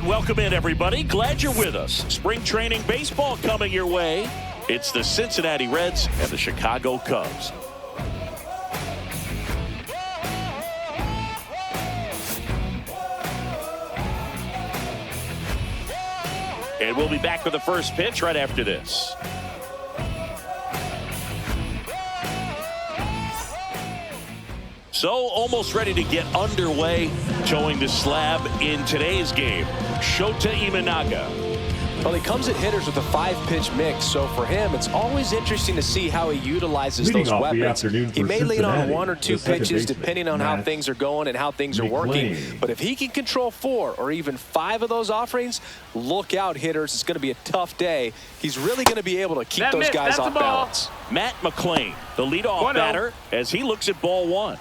Welcome in, everybody. Glad you're with us. Spring training baseball coming your way. It's the Cincinnati Reds and the Chicago Cubs. And we'll be back with the first pitch right after this. So almost ready to get underway. Showing the slab in today's game, Shota Imanaga. Well, he comes at hitters with a 5-pitch mix, so for him, it's always interesting to see how he utilizes those weapons. He may lean on 1 or 2 pitches depending on how things are going and how things are working. But if he can control 4 or even 5 of those offerings, look out, hitters. It's going to be a tough day. He's really going to be able to keep those guys off balance. Matt McLain, the leadoff batter, as he looks at ball 1.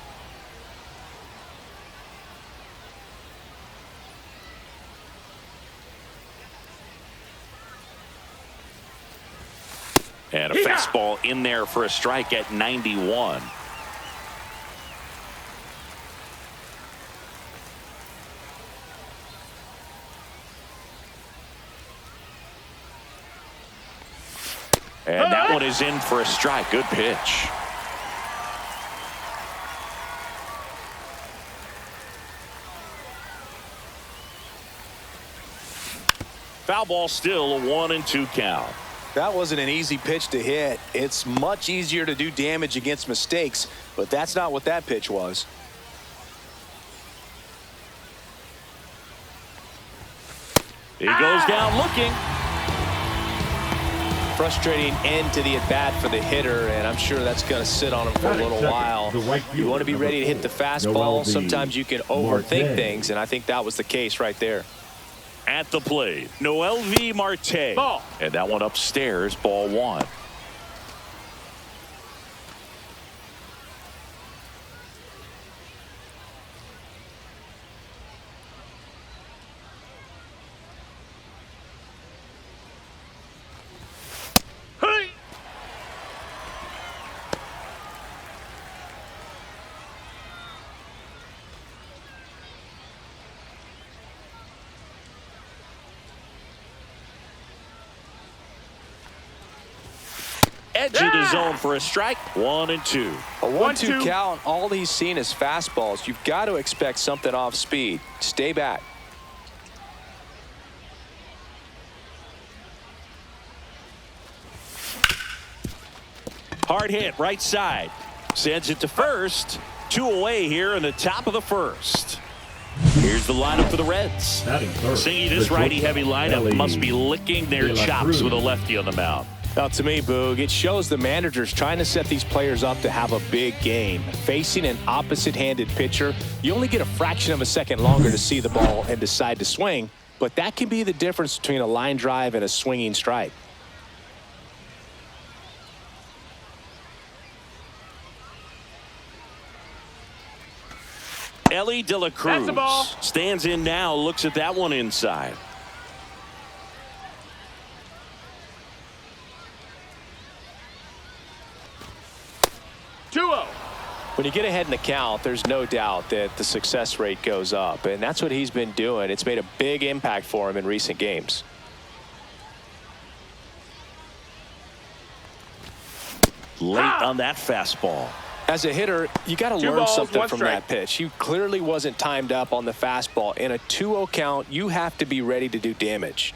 And a fastball in there for a strike at 91. And that one is in for a strike. Good pitch. Foul ball, still a 1-2 count. That wasn't an easy pitch to hit. It's much easier to do damage against mistakes, but that's not what that pitch was. He goes down looking. Frustrating end to the at-bat for the hitter, and I'm sure that's going to sit on him for a little while. You want to be ready to hit the fastball. Sometimes you can overthink things, and I think that was the case right there. At the plate, Noelvi Marte. Ball. And that one upstairs, ball 1. Hey. Edge of the zone for a strike. 1-2. A 1-2 count. All he's seen is fastballs. You've got to expect something off speed. Stay back. Hard hit, right side. Sends it to first. 2 away here in the top of the first. Here's the lineup for the Reds. Seeing this righty-heavy lineup must be licking their chops with a lefty on the mound. Now, to me, Boog, it shows the manager's trying to set these players up to have a big game. Facing an opposite-handed pitcher, you only get a fraction of a second longer to see the ball and decide to swing, but that can be the difference between a line drive and a swinging strike. Elly De La Cruz stands in now, looks at that one inside. When you get ahead in the count, there's no doubt that the success rate goes up, and that's what he's been doing. It's made a big impact for him in recent games. Late on that fastball. As a hitter, you got to learn something from that pitch. He clearly wasn't timed up on the fastball. In a 2-0 count, you have to be ready to do damage.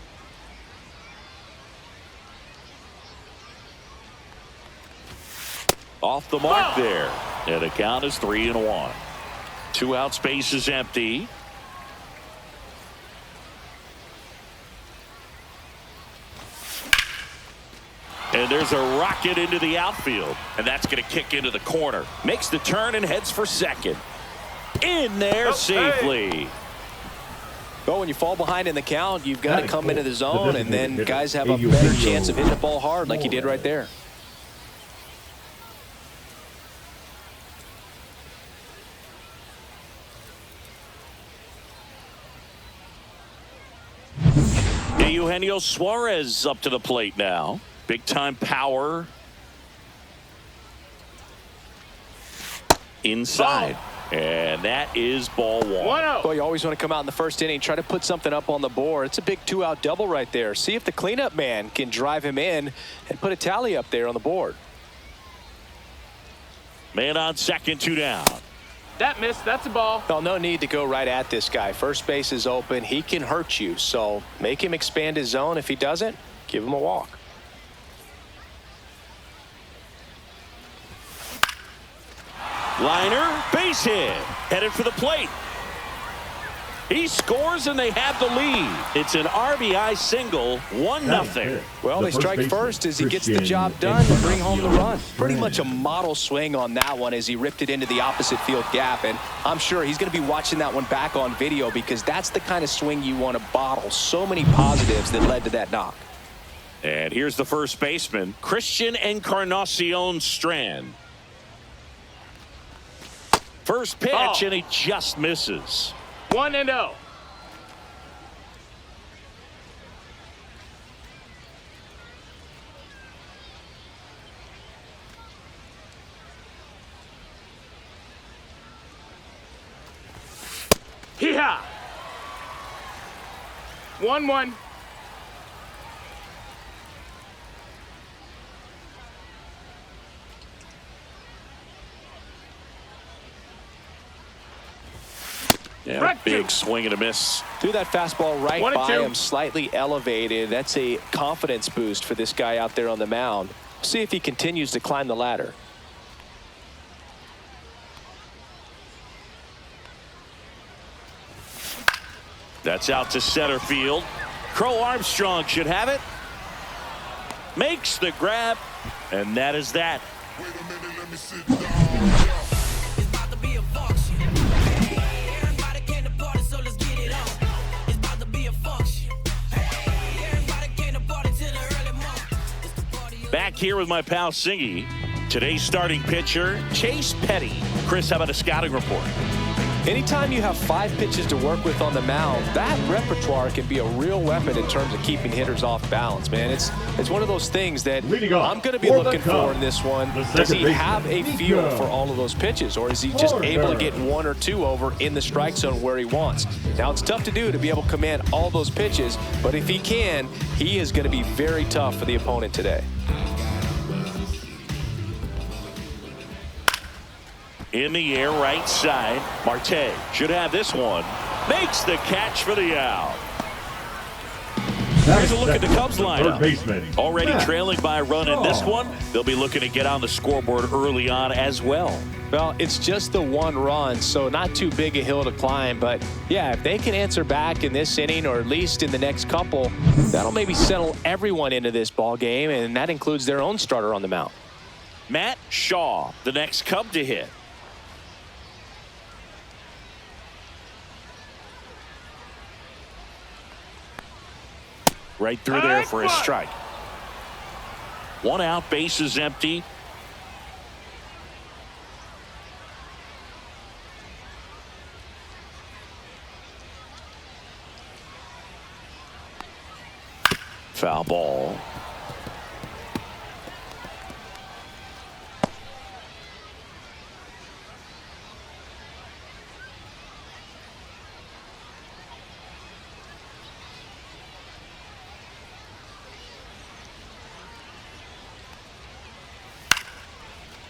Off the mark there. And the count is 3-1. 2 out, space is empty. And there's a rocket into the outfield. And that's going to kick into the corner. Makes the turn and heads for second. In there safely. But when you fall behind in the count, you've got to come into the zone, and then guys have a better chance of hitting the ball hard like you did right there. Eugenio Suarez up to the plate now. Big time power. Inside. And that is ball one. Well, you always want to come out in the first inning, try to put something up on the board. It's a big 2-out double right there. See if the cleanup man can drive him in and put a tally up there on the board. Man on second, 2 down. That missed. That's a ball. Well, no need to go right at this guy. First base is open. He can hurt you. So make him expand his zone. If he doesn't, give him a walk. Liner, base hit, headed for the plate. He scores and they have the lead. It's an RBI single, 1-0. Well, they strike first as he gets the job done to bring home the run. Pretty much a model swing on that one as he ripped it into the opposite field gap. And I'm sure he's going to be watching that one back on video because that's the kind of swing you want to bottle. So many positives that led to that knock. And here's the first baseman, Christian Encarnacion Strand. First pitch, and he just misses. 1-0. Hee-haw. 1-1. Yeah, big swing and a miss. Threw that fastball right by 1-2. him, slightly elevated. That's a confidence boost for this guy out there on the mound. See if he continues to climb the ladder. That's out to center field. Crow-Armstrong should have it. Makes the grab, and that is that. Wait a minute, let me sit down. It's about to be a function. Everybody came to party, so let's get it on. It's about to be a function. Everybody came to party till the early morning. Back here with my pal Singy. Today's starting pitcher, Chase Petty. Chris, how about a scouting report? Anytime you have 5 pitches to work with on the mound, that repertoire can be a real weapon in terms of keeping hitters off balance, man. It's one of those things that I'm going to be looking for in this one. Does he have a feel for all of those pitches, or is he just able to get 1 or 2 over in the strike zone where he wants? Now, it's tough to do to be able to command all those pitches, but if he can, he is going to be very tough for the opponent today. In the air, right side. Marte should have this one. Makes the catch for the out. Here's a look at the Cubs lineup. Already trailing by a run in this one. They'll be looking to get on the scoreboard early on as well. Well, it's just the 1 run, so not too big a hill to climb. But, yeah, if they can answer back in this inning or at least in the next couple, that'll maybe settle everyone into this ball game, and that includes their own starter on the mound. Matt Shaw, the next Cub to hit. Right through there for a strike. 1 out, bases empty. Foul ball.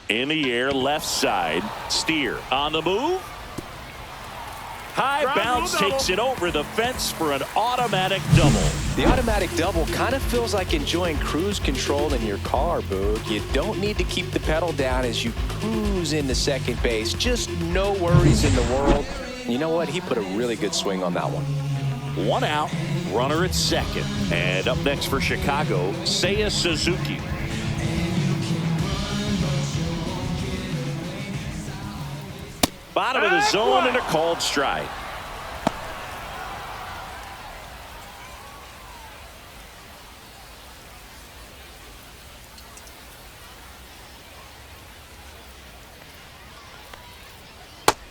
In the air, left side. Steer on the move. High bounce takes it over the fence for an automatic double. The automatic double kind of feels like enjoying cruise control in your car, Boog. You don't need to keep the pedal down as you cruise into second base. Just no worries in the world. You know what? He put a really good swing on that one. 1 out, runner at second. And up next for Chicago, Seiya Suzuki. Bottom of the zone and a called strike.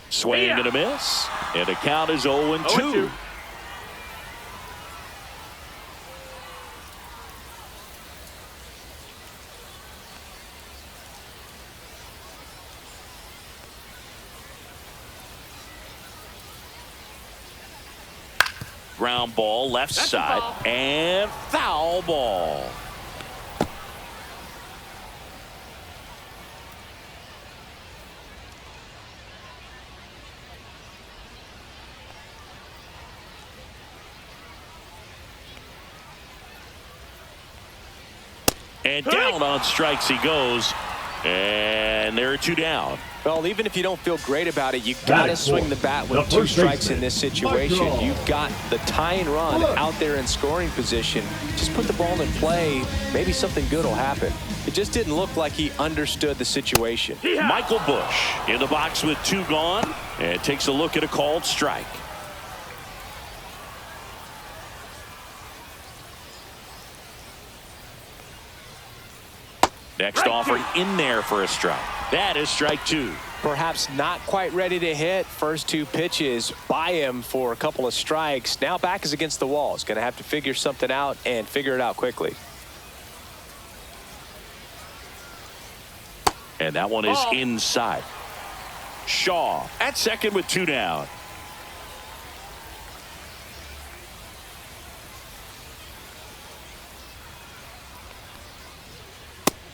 Swing and a miss. And the count is 0-2. ground ball left side and foul ball. And down on strikes he goes. And there are 2 down. Well, even if you don't feel great about it, you've got to swing the bat with 2 strikes in this situation. You've got the tying run out there in scoring position. Just put the ball in play. Maybe something good will happen. It just didn't look like he understood the situation. Michael Busch in the box with 2 gone and takes a look at a called strike. Next offering in there for a strike. That is strike 2. Perhaps not quite ready to hit. First 2 pitches by him for a couple of strikes. Now back is against the wall. He's going to have to figure something out and figure it out quickly. And that one is inside. Shaw at second with 2 down.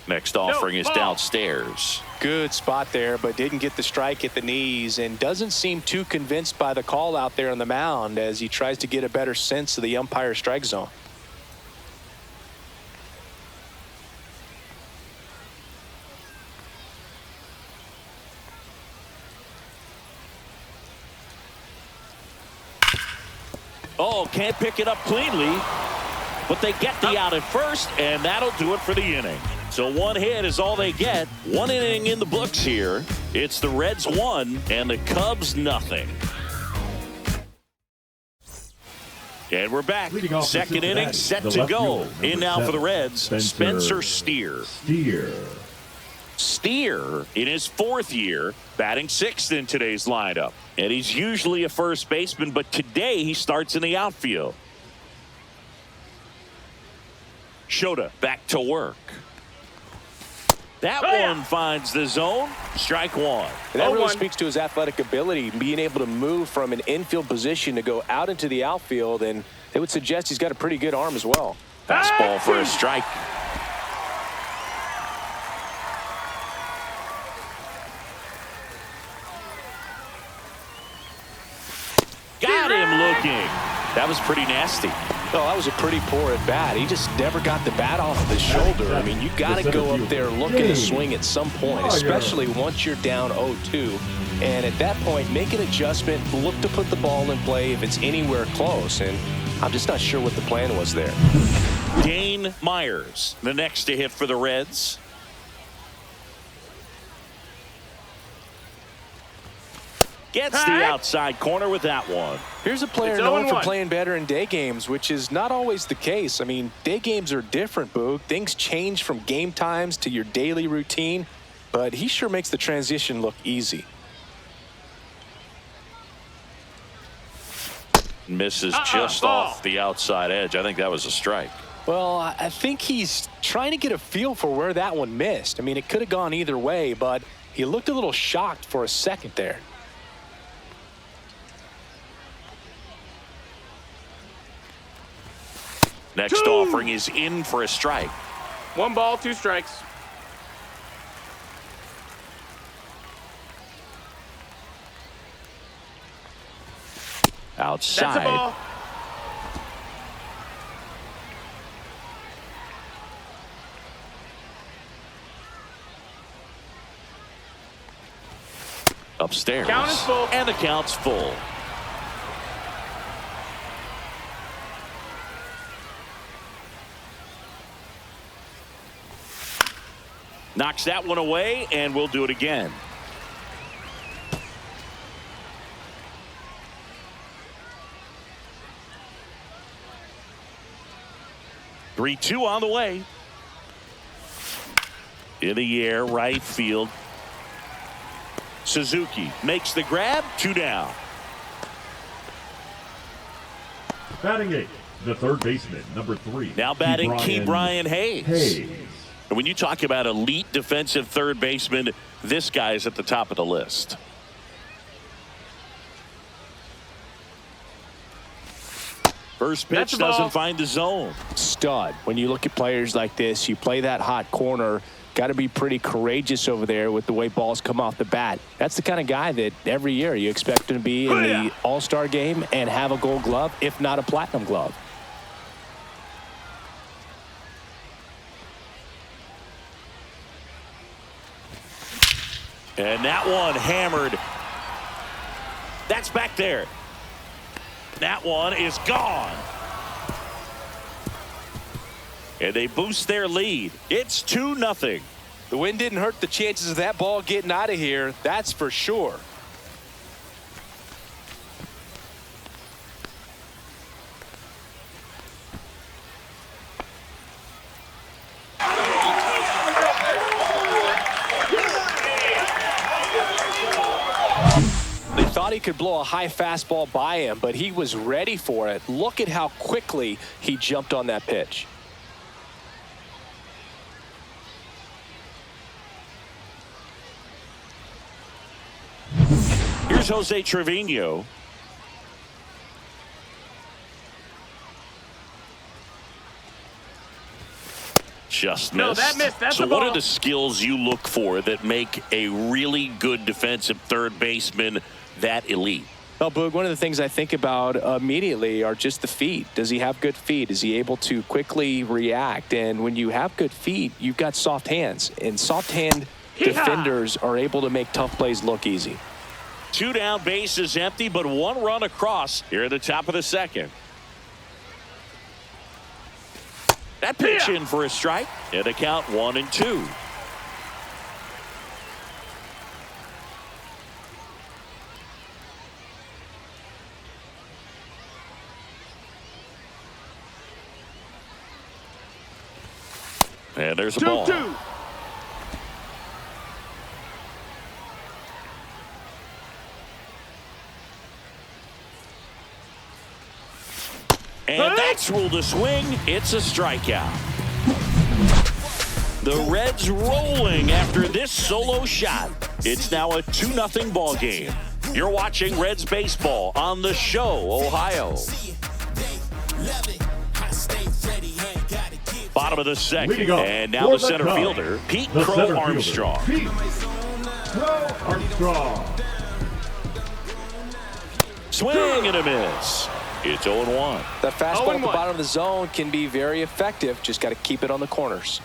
Next offering is downstairs. Good spot there, but didn't get the strike at the knees and doesn't seem too convinced by the call out there on the mound as he tries to get a better sense of the umpire strike zone. Oh, can't pick it up cleanly, but they get the out at first, and that'll do it for the inning. So 1 hit is all they get. 1 inning in the books here. It's the Reds 1 and the Cubs nothing. And we're back. Second inning set to go. In now for the Reds, Spencer Steer. Steer in his 4th year, batting 6th in today's lineup. And he's usually a first baseman, but today he starts in the outfield. Shota back to work. That one finds the zone. Strike 1. And that really speaks to his athletic ability, being able to move from an infield position to go out into the outfield, and they would suggest he's got a pretty good arm as well. Fastball for a strike. Got him looking. That was pretty nasty. Oh, that was a pretty poor at bat. He just never got the bat off of his shoulder. I mean, you got to go up there looking to swing at some point, especially once you're down 0-2. And at that point, make an adjustment, look to put the ball in play if it's anywhere close. And I'm just not sure what the plan was there. Dane Myers, the next to hit for the Reds. Gets the outside corner with that one. Here's a player known for playing better in day games, which is not always the case. I mean, day games are different, Boog. Things change from game times to your daily routine, but he sure makes the transition look easy. Misses just off the outside edge. I think that was a strike. Well, I think he's trying to get a feel for where that one missed. I mean, it could have gone either way, but he looked a little shocked for a second there. Next offering is in for a strike. 1 ball, 2 strikes. Outside. That's a ball. Upstairs. Count is full. And the count's full. Knocks that one away, and we'll do it again. Three, 2 on the way. In the air, right field. Suzuki makes the grab, 2 down. Batting 8, the third baseman, number 3. Now batting Ke'Bryan Hayes. And when you talk about elite defensive third baseman, this guy's at the top of the list. First pitch doesn't find the zone. Stud. When you look at players like this, you play that hot corner. Got to be pretty courageous over there with the way balls come off the bat. That's the kind of guy that every year you expect him to be in the All-Star game and have a Gold Glove, if not a Platinum Glove. And that one hammered. That's back there. That one is gone. And they boost their lead. It's 2-0. The wind didn't hurt the chances of that ball getting out of here. That's for sure. They thought he could blow a high fastball by him, but he was ready for it. Look at how quickly he jumped on that pitch. Here's Jose Trevino. Just missed. No, that missed. That's so a what ball. are the skills you look for that make a really good defensive third baseman that elite? Well, Boog, one of the things I think about immediately are just the feet. Does he have good feet? Is he able to quickly react? And when you have good feet, you've got soft hands. And soft hand defenders are able to make tough plays look easy. 2 down, base is empty, but 1 run across here at the top of the second. That pitch in for a strike. And a count 1-2. And there's a ball. 2-2. And that's ruled a swing. It's a strikeout. The Reds rolling after this solo shot. It's now a 2-0 ball game. You're watching Reds baseball on the Show, Ohio. Bottom of the second, and now the center fielder, Pete Crow-Armstrong. Pete Crow-Armstrong. Swing and a miss. It's 0-1. That fastball at the bottom of the zone can be very effective. Just got to keep it on the corners.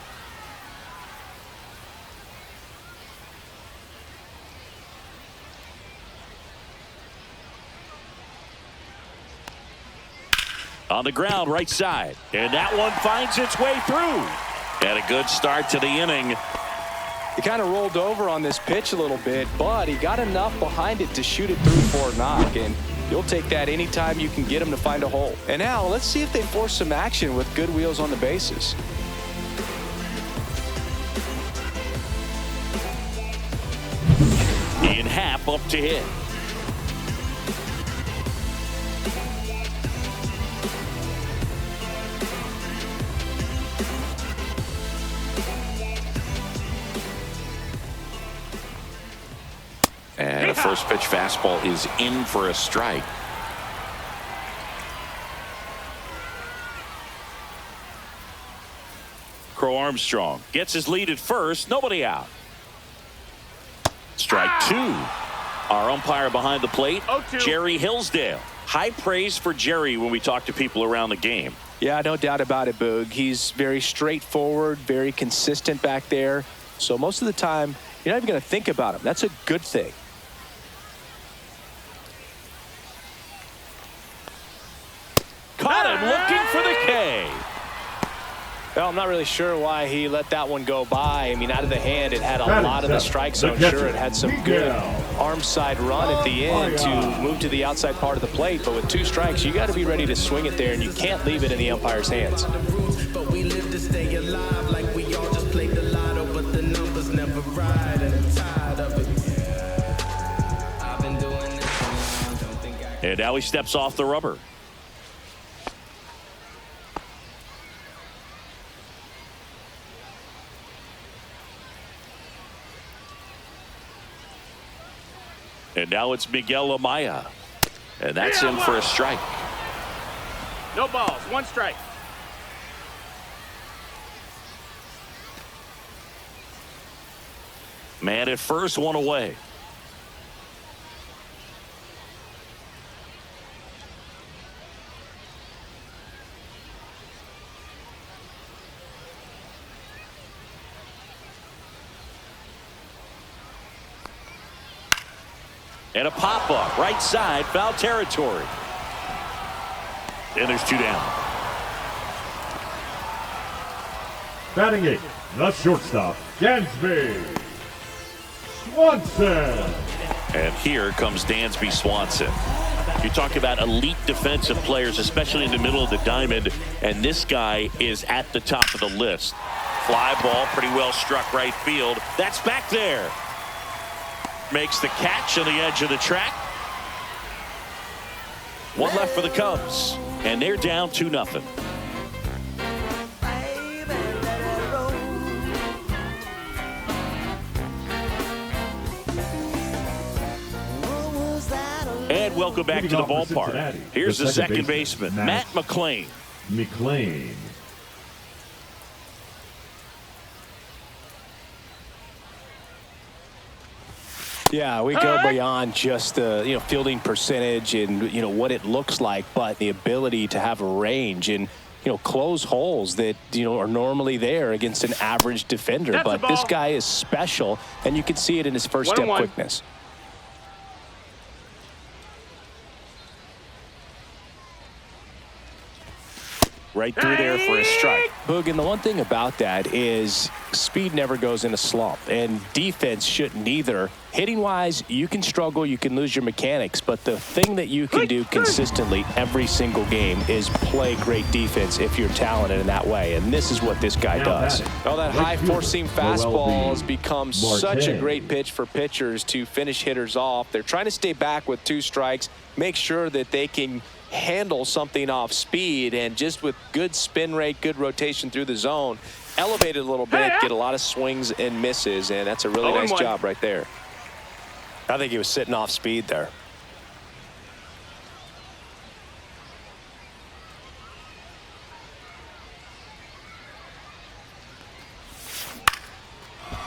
On the ground, right side. And that one finds its way through. And a good start to the inning. He kind of rolled over on this pitch a little bit, but he got enough behind it to shoot it through for a knock. And you'll take that anytime you can get him to find a hole. And now let's see if they force some action with good wheels on the bases. Ian Happ up to hit. And a first pitch fastball is in for a strike. Crow-Armstrong gets his lead at first. Nobody out. Strike 2. Our umpire behind the plate, 0-2. Jerry Hillsdale. High praise for Jerry when we talk to people around the game. Yeah, no doubt about it, Boog. He's very straightforward, very consistent back there. So most of the time, you're not even going to think about him. That's a good thing. Caught him looking for the K. Well, I'm not really sure why he let that one go by. I mean, out of the hand, it had a lot of the strike zone. Sure, it had some good arm side run at the end to move to the outside part of the plate. But with 2 strikes, you got to be ready to swing it there, and you can't leave it in the umpire's hands. But we live to stay alive like we all just played the lotto, but the numbers never ride, and I'm tired of it. I've been doing this for long, don't think I can. And now he steps off the rubber. And now it's Miguel Amaya. And that's in for a strike. No balls, 1 strike. Man at first, 1 away. And a pop-up, right side, foul territory. And there's 2 down. Batting 8, the shortstop, Dansby Swanson. And here comes Dansby Swanson. You talk about elite defensive players, especially in the middle of the diamond, and this guy is at the top of the list. Fly ball, pretty well struck right field. That's back there. Makes the catch on the edge of the track. 1 left for the Cubs, and they're down 2-0. And welcome back to the ballpark. Here's the second baseman, Matt McLain. McLain. Yeah, we go beyond just the fielding percentage and what it looks like, but the ability to have a range and close holes that are normally there against an average defender. That's but this guy is special, and you can see it in his first step quickness. Right through there for a strike. Boog, and the one thing about that is speed never goes in a slump, and defense shouldn't either. Hitting-wise, you can struggle, you can lose your mechanics, but the thing that you can do consistently every single game is play great defense if you're talented in that way, and this is what this guy does. Oh, that high four-seam fastball has become such a great pitch for pitchers to finish hitters off. They're trying to stay back with 2 strikes, make sure that they can handle something off speed, and just with good spin rate, good rotation through the zone, elevate it a little bit, get a lot of swings and misses, and that's a really nice job right there. I think he was sitting off speed there.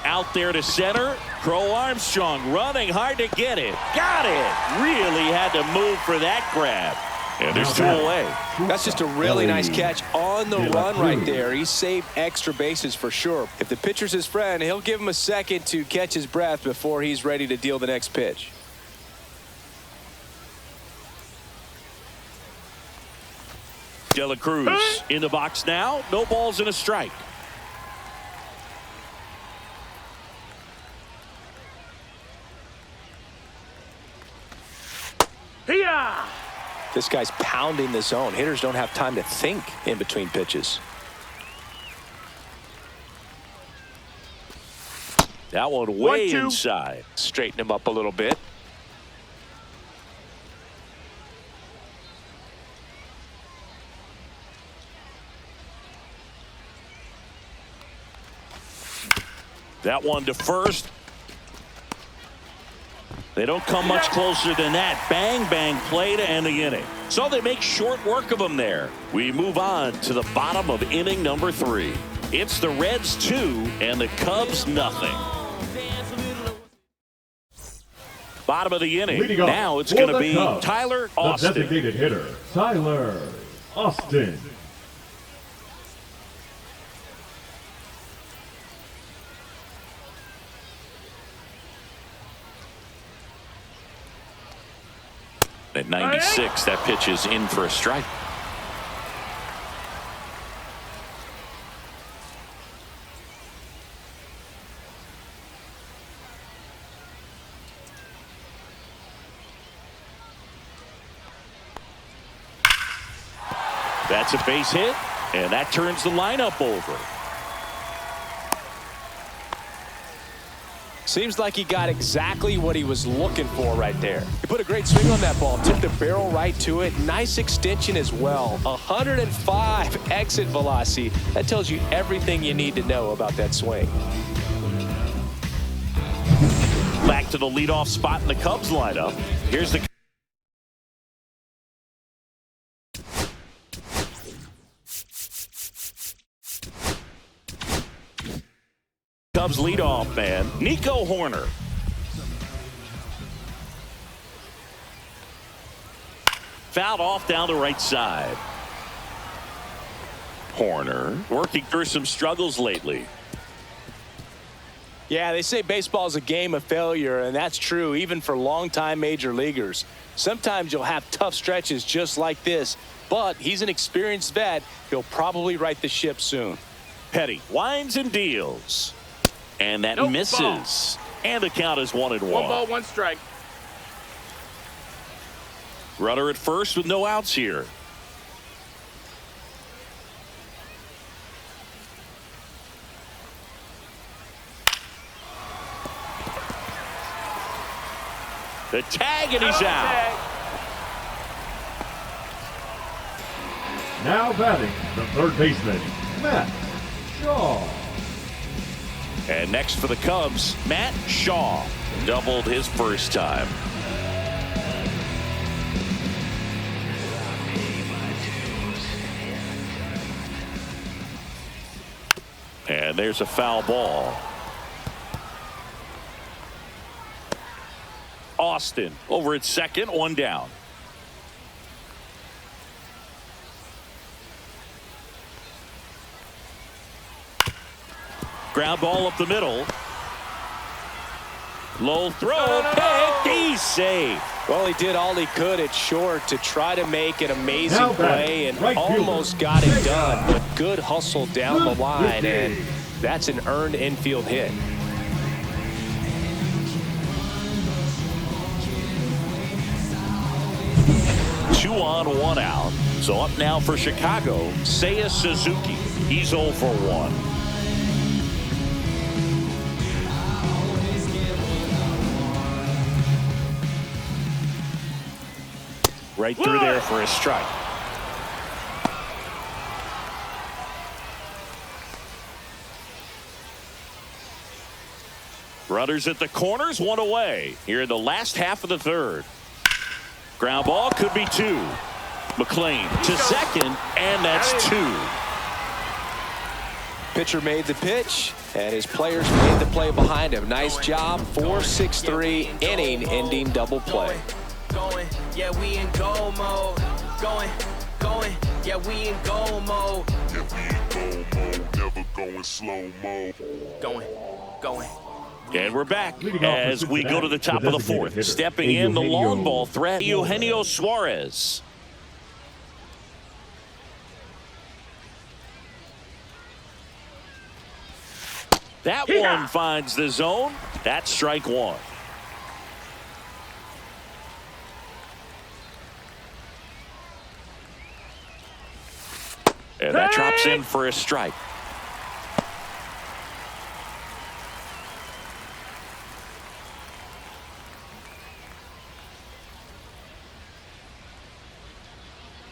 Out there to center, Crow-Armstrong running hard to get it. Got it. Really had to move for that grab. And there's 2 away. That's just a really nice catch on the run right there. He saved extra bases for sure. If the pitcher's his friend, he'll give him a second to catch his breath before he's ready to deal the next pitch. De La Cruz in the box now. No balls and a strike. Hiya! This guy's pounding the zone. Hitters don't have time to think in between pitches. That one way inside. Straighten him up a little bit. That one to first. They don't come much closer than that. Bang, bang play to end the inning. So they make short work of them there. We move on to the bottom of inning number 3. It's the Reds 2 and the Cubs nothing. Bottom of the inning. Now it's going to be Cubs, Tyler Austin. The designated hitter, Tyler Austin. At 96, that pitch is in for a strike. That's a base hit, and that turns the lineup over. Seems like he got exactly what he was looking for right there. He put a great swing on that ball, took the barrel right to it. Nice extension as well. 105 exit velocity. That tells you everything you need to know about that swing. Back to the leadoff spot in the Cubs lineup. Here's the Cubs leadoff man, Nico Hoerner. Fouled off down the right side. Hoerner working through some struggles lately. Yeah, they say baseball is a game of failure, and that's true even for longtime major leaguers. Sometimes you'll have tough stretches just like this, but he's an experienced vet. He'll probably right the ship soon. Petty winds and deals. And that Nope, misses. ball. And the count is 1-1. 1 ball, 1 strike. Runner at first with no outs here. The tag, and he's out. Now batting the third baseman, Matt Shaw. And next for the Cubs, Matt Shaw. Doubled his first time. And there's a foul ball. Austin over at second, 1 down. Ground ball up the middle. Low throw, picked, he's safe. Well, he did all he could at short to try to make an amazing Now play and right almost fielder, got it Seiya done. But good hustle down the line, Suzuki. and that's an earned infield hit. Two on, 1 out. So up now for Chicago, Seiya Suzuki. He's 0 for 1. Right through there for a strike. Runners at the corners, 1 away. Here in the last half of the third. Ground ball could be 2. McLain to second, and that's 2. Pitcher made the pitch, and his players made the play behind him. Nice job. 4-6-3 inning-ending double play. Going, yeah, we in go mode. Going, yeah, we in go mode. Never going slow mo. Going. And we're back Leading off for as we go to the top of the designated fourth. hitter, Stepping in the Eugenio long ball threat, Eugenio Suarez. That one finds the zone. That's strike 1. And that drops in for a strike.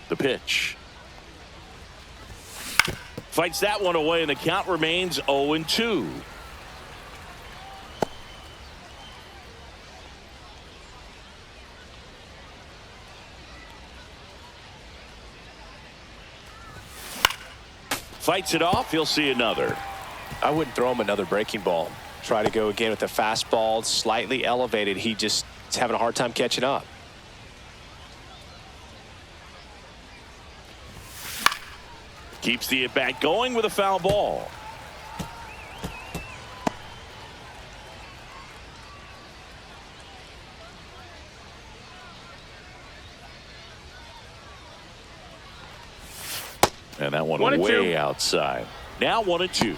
The pitch. Fights that one away, and the count remains 0-2. Fights it off. He'll see another. I wouldn't throw him another breaking ball. Try to go again with the fastball, slightly elevated. He just is having a hard time catching up. Keeps the at-bat going with a foul ball. And that one 1-2. outside. Now 1-2.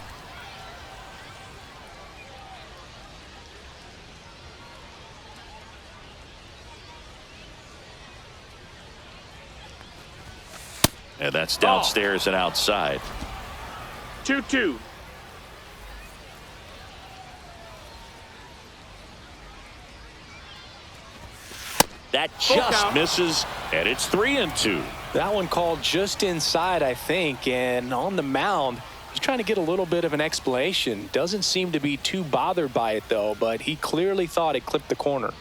And that's downstairs and outside. 2-2. That just misses, and it's 3-2. That one called just inside, I think, and on the mound, he's trying to get a little bit of an explanation. Doesn't seem to be too bothered by it, though, but he clearly thought it clipped the corner.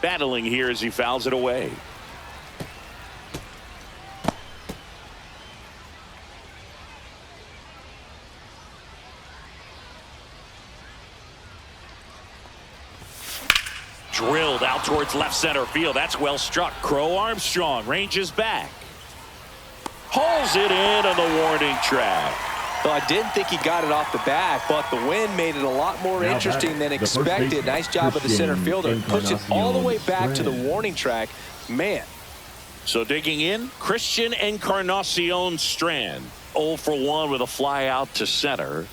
battling here as he fouls it away. Drilled out towards left center field. That's well struck. Crow-Armstrong ranges back. Hauls it in on the warning track. Well, I didn't think he got it off the bat, but the wind made it a lot more interesting than expected. Nice job of the center fielder. Puts it all the way back to the warning track. Man. So digging in, Christian Encarnacion strand. 0 for 1 with a fly out to center.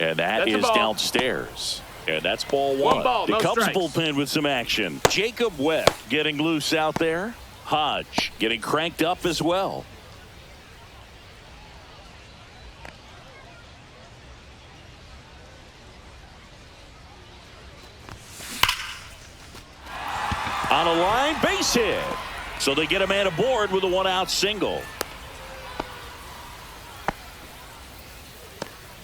And that's is downstairs. And that's ball one. Ball, the no Cubs strikes. bullpen with some action. Jacob Webb getting loose out there. Hodge getting cranked up as well. On a line, base hit. So they get a man aboard with a one-out single.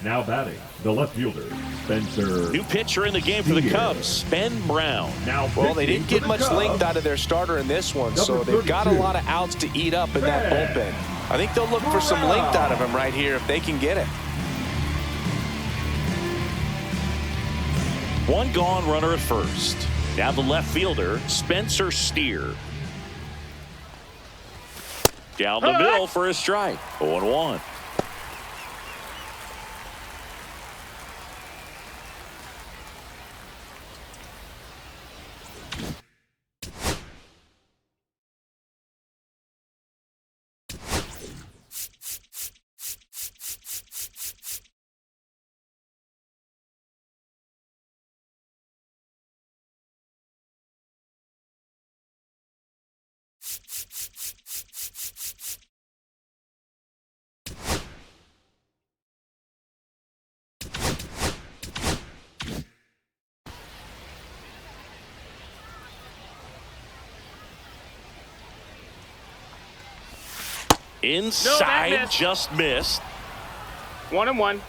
Now batting, the left fielder, Spencer. New pitcher in the game for the Cubs, Ben Brown. Well, they didn't get much length out of their starter in this one, so they've got a lot of outs to eat up in that bullpen. I think they'll look for some length out of him right here if they can get it. One gone, runner at first. Now the left fielder, Spencer Steer. Down the middle for a strike. 0-1. Inside, missed. just missed. 1-1.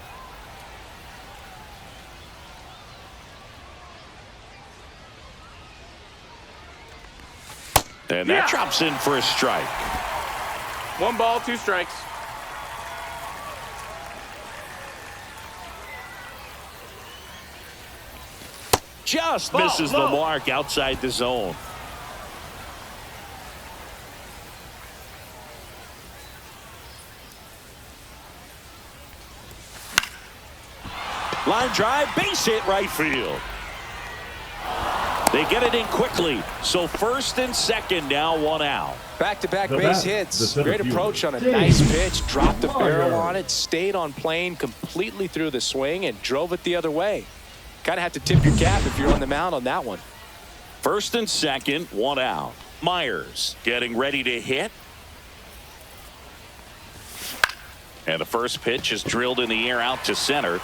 And that drops in for a strike. 1 ball, 2 strikes. Just misses the mark outside the zone. Line drive, base hit right field. They get it in quickly. So first and second now, 1 out. Back-to-back base hits. Great approach on a nice pitch. Dropped the barrel on it. Stayed on plane completely through the swing and drove it the other way. Kind of have to tip your cap if you're on the mound on that one. First and second, 1 out. Myers getting ready to hit. And the first pitch is drilled in the air out to center.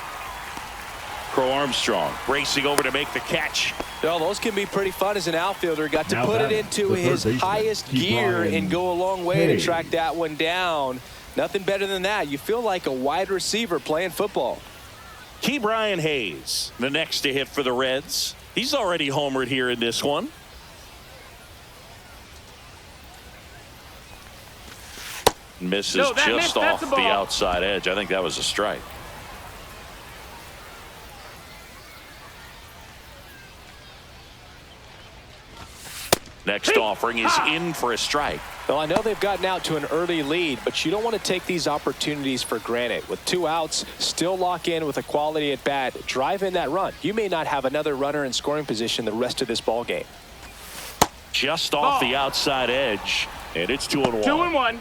Crow-Armstrong racing over to make the catch. Well, those can be pretty fun as an outfielder. Got to put it into his highest gear and go a long way to track that one down. Nothing better than that. You feel like a wide receiver playing football. Key Brian Hayes, the next to hit for the Reds. He's already homered here in this one. Misses just off the outside edge. I think that was a strike. Next offering is in for a strike. Well, I know they've gotten out to an early lead, but you don't want to take these opportunities for granted. With 2 outs, still lock in with a quality at bat. Drive in that run. You may not have another runner in scoring position the rest of this ball game. Just off the outside edge, and it's 2-1. 2-1.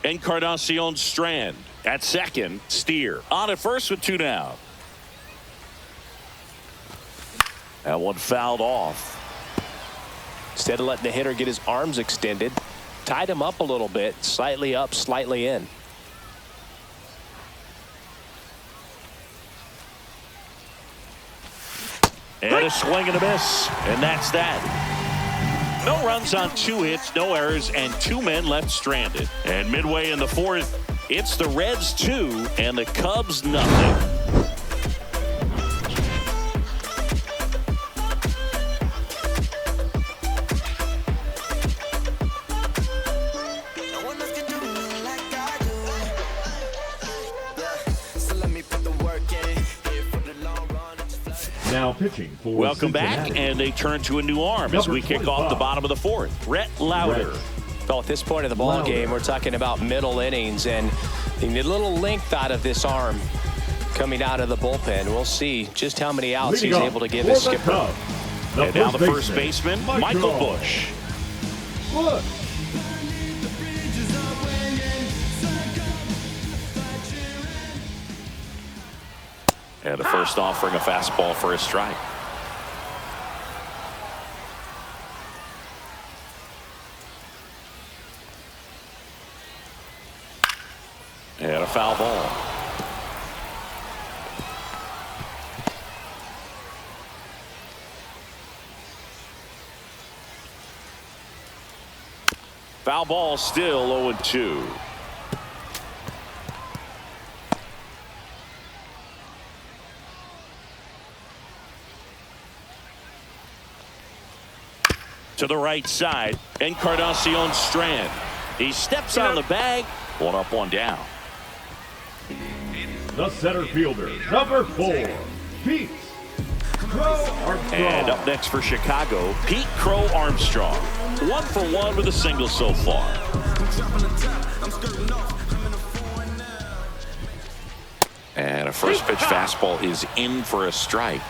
Encarnacion strand at second. Steer on at first with 2 down. That one fouled off. Instead of letting the hitter get his arms extended, tied him up a little bit, slightly up, slightly in. And a swing and a miss, and that's that. No runs on 2 hits, no errors, and 2 men left stranded. And midway in the 4th, it's the Reds 2 and the Cubs nothing. Now pitching for Welcome Cincinnati. back, and they turn to a new arm as we kick off the bottom of the fourth. Rhett Lauder. Well, at this point of the ball game, we're talking about middle innings, and you need a little length out of this arm coming out of the bullpen. We'll see just how many outs he's able to give his skipper. And now the first baseman, Michael Busch. And a first offering, a fastball for a strike. And a foul ball. Foul ball, still 0-2. To the right side, Encarnacion strand. He steps on the bag. 1 up, 1 down. The center fielder, number 4, Pete Crow-Armstrong. And up next for Chicago, Pete Crow-Armstrong. 1 for 1 with a single so far. And a first pitch fastball is in for a strike.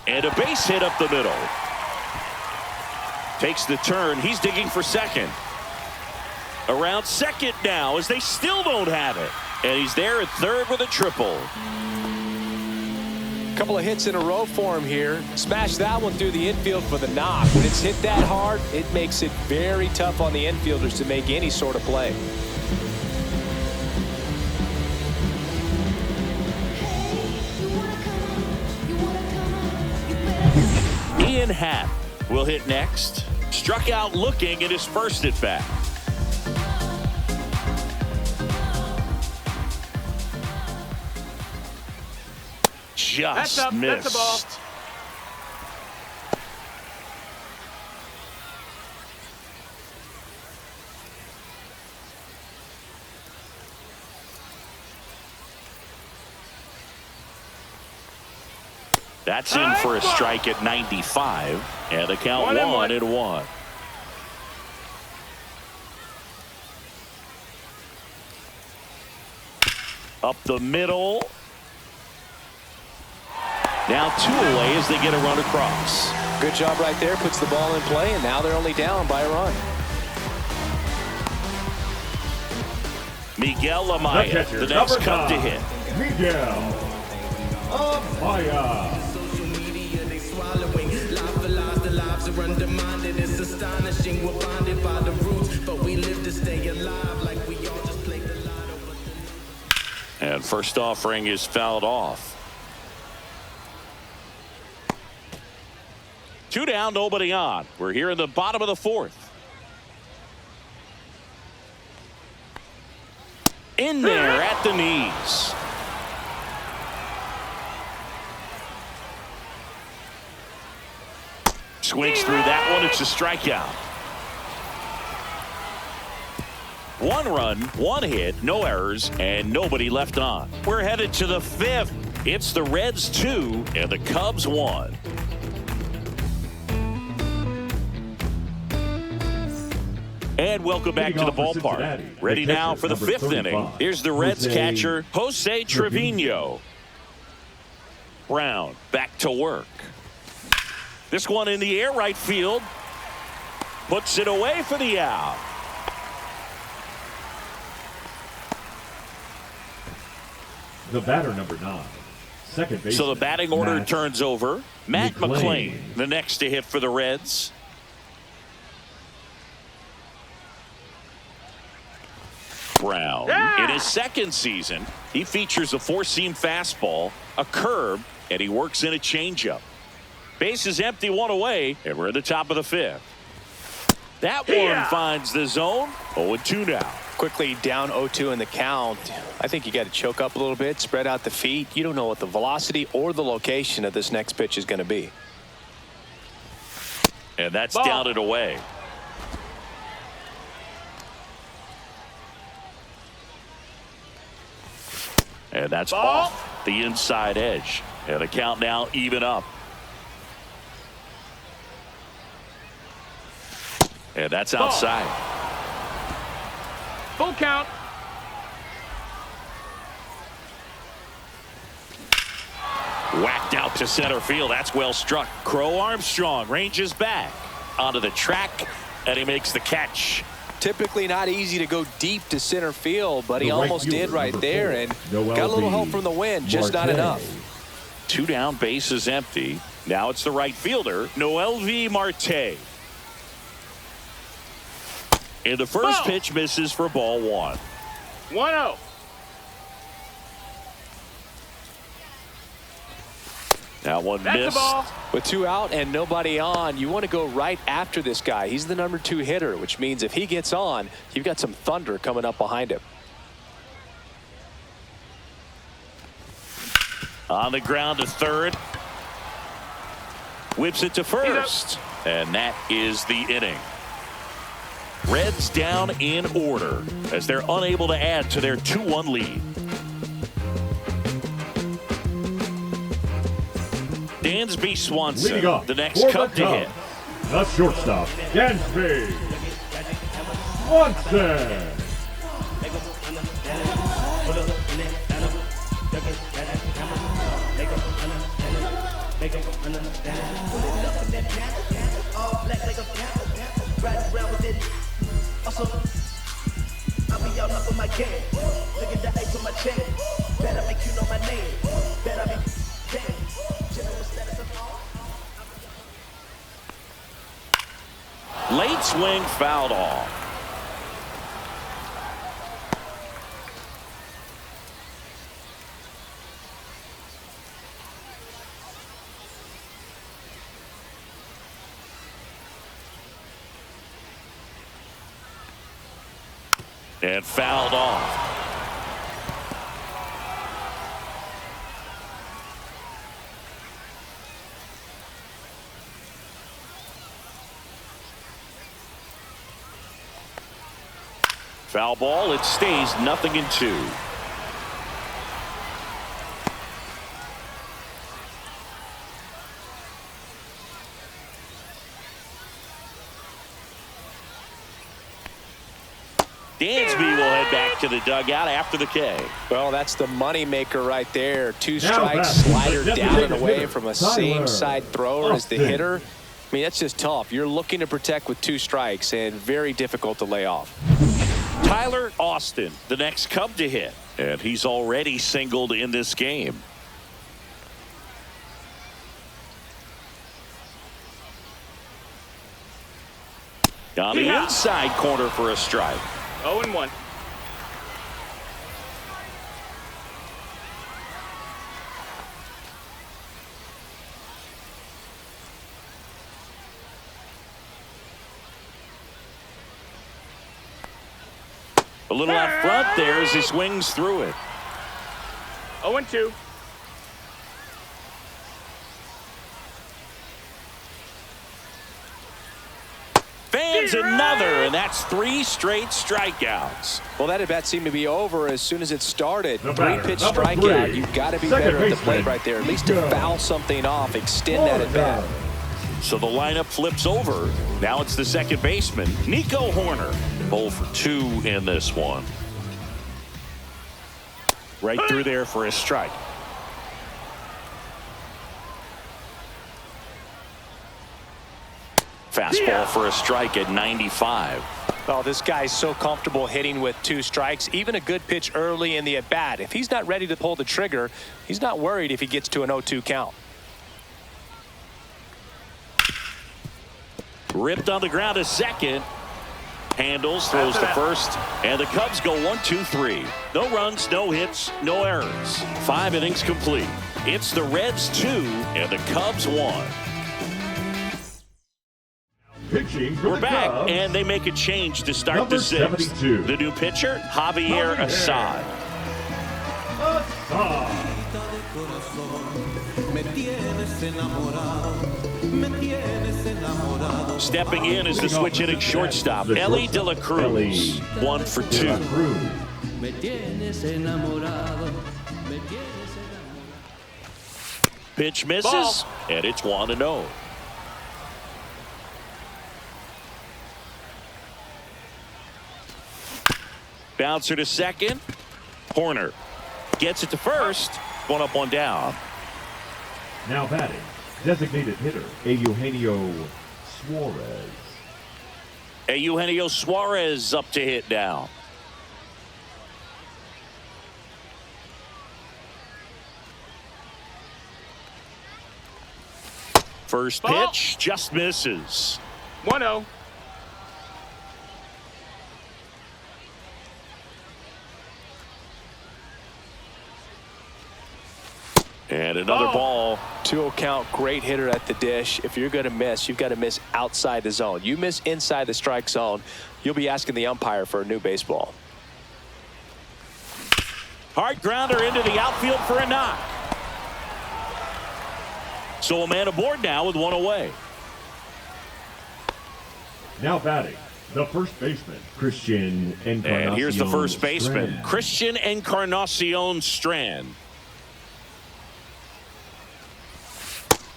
And a base hit up the middle. Takes the turn. He's digging for second. Around second now as they still don't have it. And he's there at third with a triple. Couple of hits in a row for him here. Smash that one through the infield for the knock. When it's hit that hard, it makes it very tough on the infielders to make any sort of play. Ian Happ will hit next. Struck out looking at his first at bat. Just missed. That's a ball. That's in for a strike at 95. And the count 1-1. Up the middle. Now 2 away as they get a run across. Good job right there. Puts the ball in play, and now they're only down by a run. Miguel Amaya, the next cut to hit. Miguel Amaya. And first offering is fouled off. 2 down, nobody on. We're here in the bottom of the fourth. In there at the knees. Swings through that one. It's a strikeout. 1 run, 1 hit, no errors, and nobody left on. We're headed to the 5th. It's the Reds 2 and the Cubs 1. And welcome back to the ballpark. Ready now for the 5th inning. Here's the Reds catcher, Jose Trevino. Brown back to work. This one in the air, right field. Puts it away for the out. The batter, number 9, second base. So the batting order turns over. Matt McLain, the next to hit for the Reds. Brown, in his second season, he features a 4-seam fastball, a curve, and he works in a changeup. Base is empty, 1 away, and we're at the top of the 5th. That one finds the zone. 0-2 now. Quickly down 0-2 in the count. I think you got to choke up a little bit, spread out the feet. You don't know what the velocity or the location of this next pitch is going to be. And that's down and away. And that's off the inside edge. And the count now even up. And that's outside. Full count. Whacked out to center field. That's well struck. Crow-Armstrong ranges back onto the track, and he makes the catch. Typically not easy to go deep to center field, but he almost did right there, and got a little help from the wind, just not enough. 2 down, bases empty. Now it's the right fielder, Noelvi Marte. And the first pitch misses for ball 1. 1-0. Now one That's missed. the ball. With 2 out and nobody on, you want to go right after this guy. He's the number 2 hitter, which means if he gets on, you've got some thunder coming up behind him. On the ground to third. Whips it to first. And that is the inning. Reds down in order as they're unable to add to their 2-1 lead. Dansby Swanson, the next Cub to hit. The shortstop, Dansby Swanson. I'll be all up on my game. Look at the ice on my chain. Better make you know my name. Better be damn. General status of all. Late swing fouled off. And fouled off. Foul ball. It stays 0-2. Dansby will head back to the dugout after the K. Well, that's the money maker right there. 2 strikes, slider down and away from a same side thrower as the hitter. I mean, that's just tough. You're looking to protect with 2 strikes and very difficult to lay off. Tyler Austin, the next Cub to hit, and he's already singled in this game. On the inside corner for a strike. 0-1. A little out front there as he swings through it. 0-2. Fans another, and that's 3 straight strikeouts. Well, that at bat seemed to be over as soon as it started. The batter, 3-pitch number strikeout. 3, You've got to be second better at the baseman, plate right there, at least to foul something off, extend that at bat. So the lineup flips over. Now it's the second baseman, Nico Hoerner. 0 for 2 in this one. Right through there for a strike. Fastball for a strike at 95. Well, this guy's so comfortable hitting with 2 strikes, even a good pitch early in the at bat. If he's not ready to pull the trigger, he's not worried if he gets to an 0-2 count. Ripped on the ground to second. Handles, throws to first, and the Cubs go 1-2-3. No runs, no hits, no errors. 5 innings complete. It's the Reds 2 and the Cubs 1. Pitching for We're the back, Cubs, and they make a change to start number the sixth. 72. The new pitcher, Javier Assad. Assad. Stepping in is the switch hitting shortstop, Elly De La Cruz. 1 for 2. De La Cruz. Pitch misses, Ball. and it's 1-0. Bouncer to second. Hoerner gets it to first. 1 up, 1 down. Now batting, designated hitter, Eugenio Suarez. Eugenio Suarez up to hit now. First Ball. pitch just misses. 1-0. And another ball. 2-0 count, great hitter at the dish. If you're going to miss, you've got to miss outside the zone. You miss inside the strike zone, you'll be asking the umpire for a new baseball. Hard grounder into the outfield for a knock. So a man aboard now with 1 away. Now batting, the first baseman, Christian Encarnacion. And here's the first baseman, Strand. Christian Encarnacion Strand.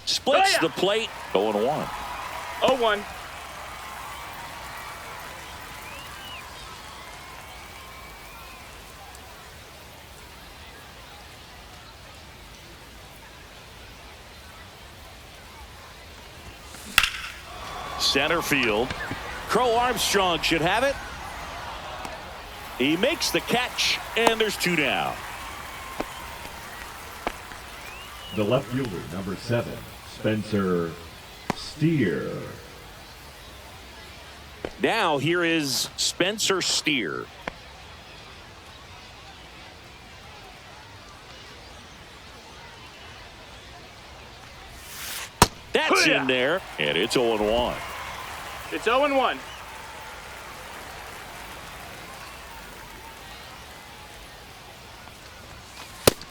Splits the plate. 0-1. 0-1. Center field. Crow-Armstrong should have it. He makes the catch, and there's 2 down. The left fielder, number 7, Spencer Steer. Now here is Spencer Steer. That's in there, and it's 0-1. It's 0-1.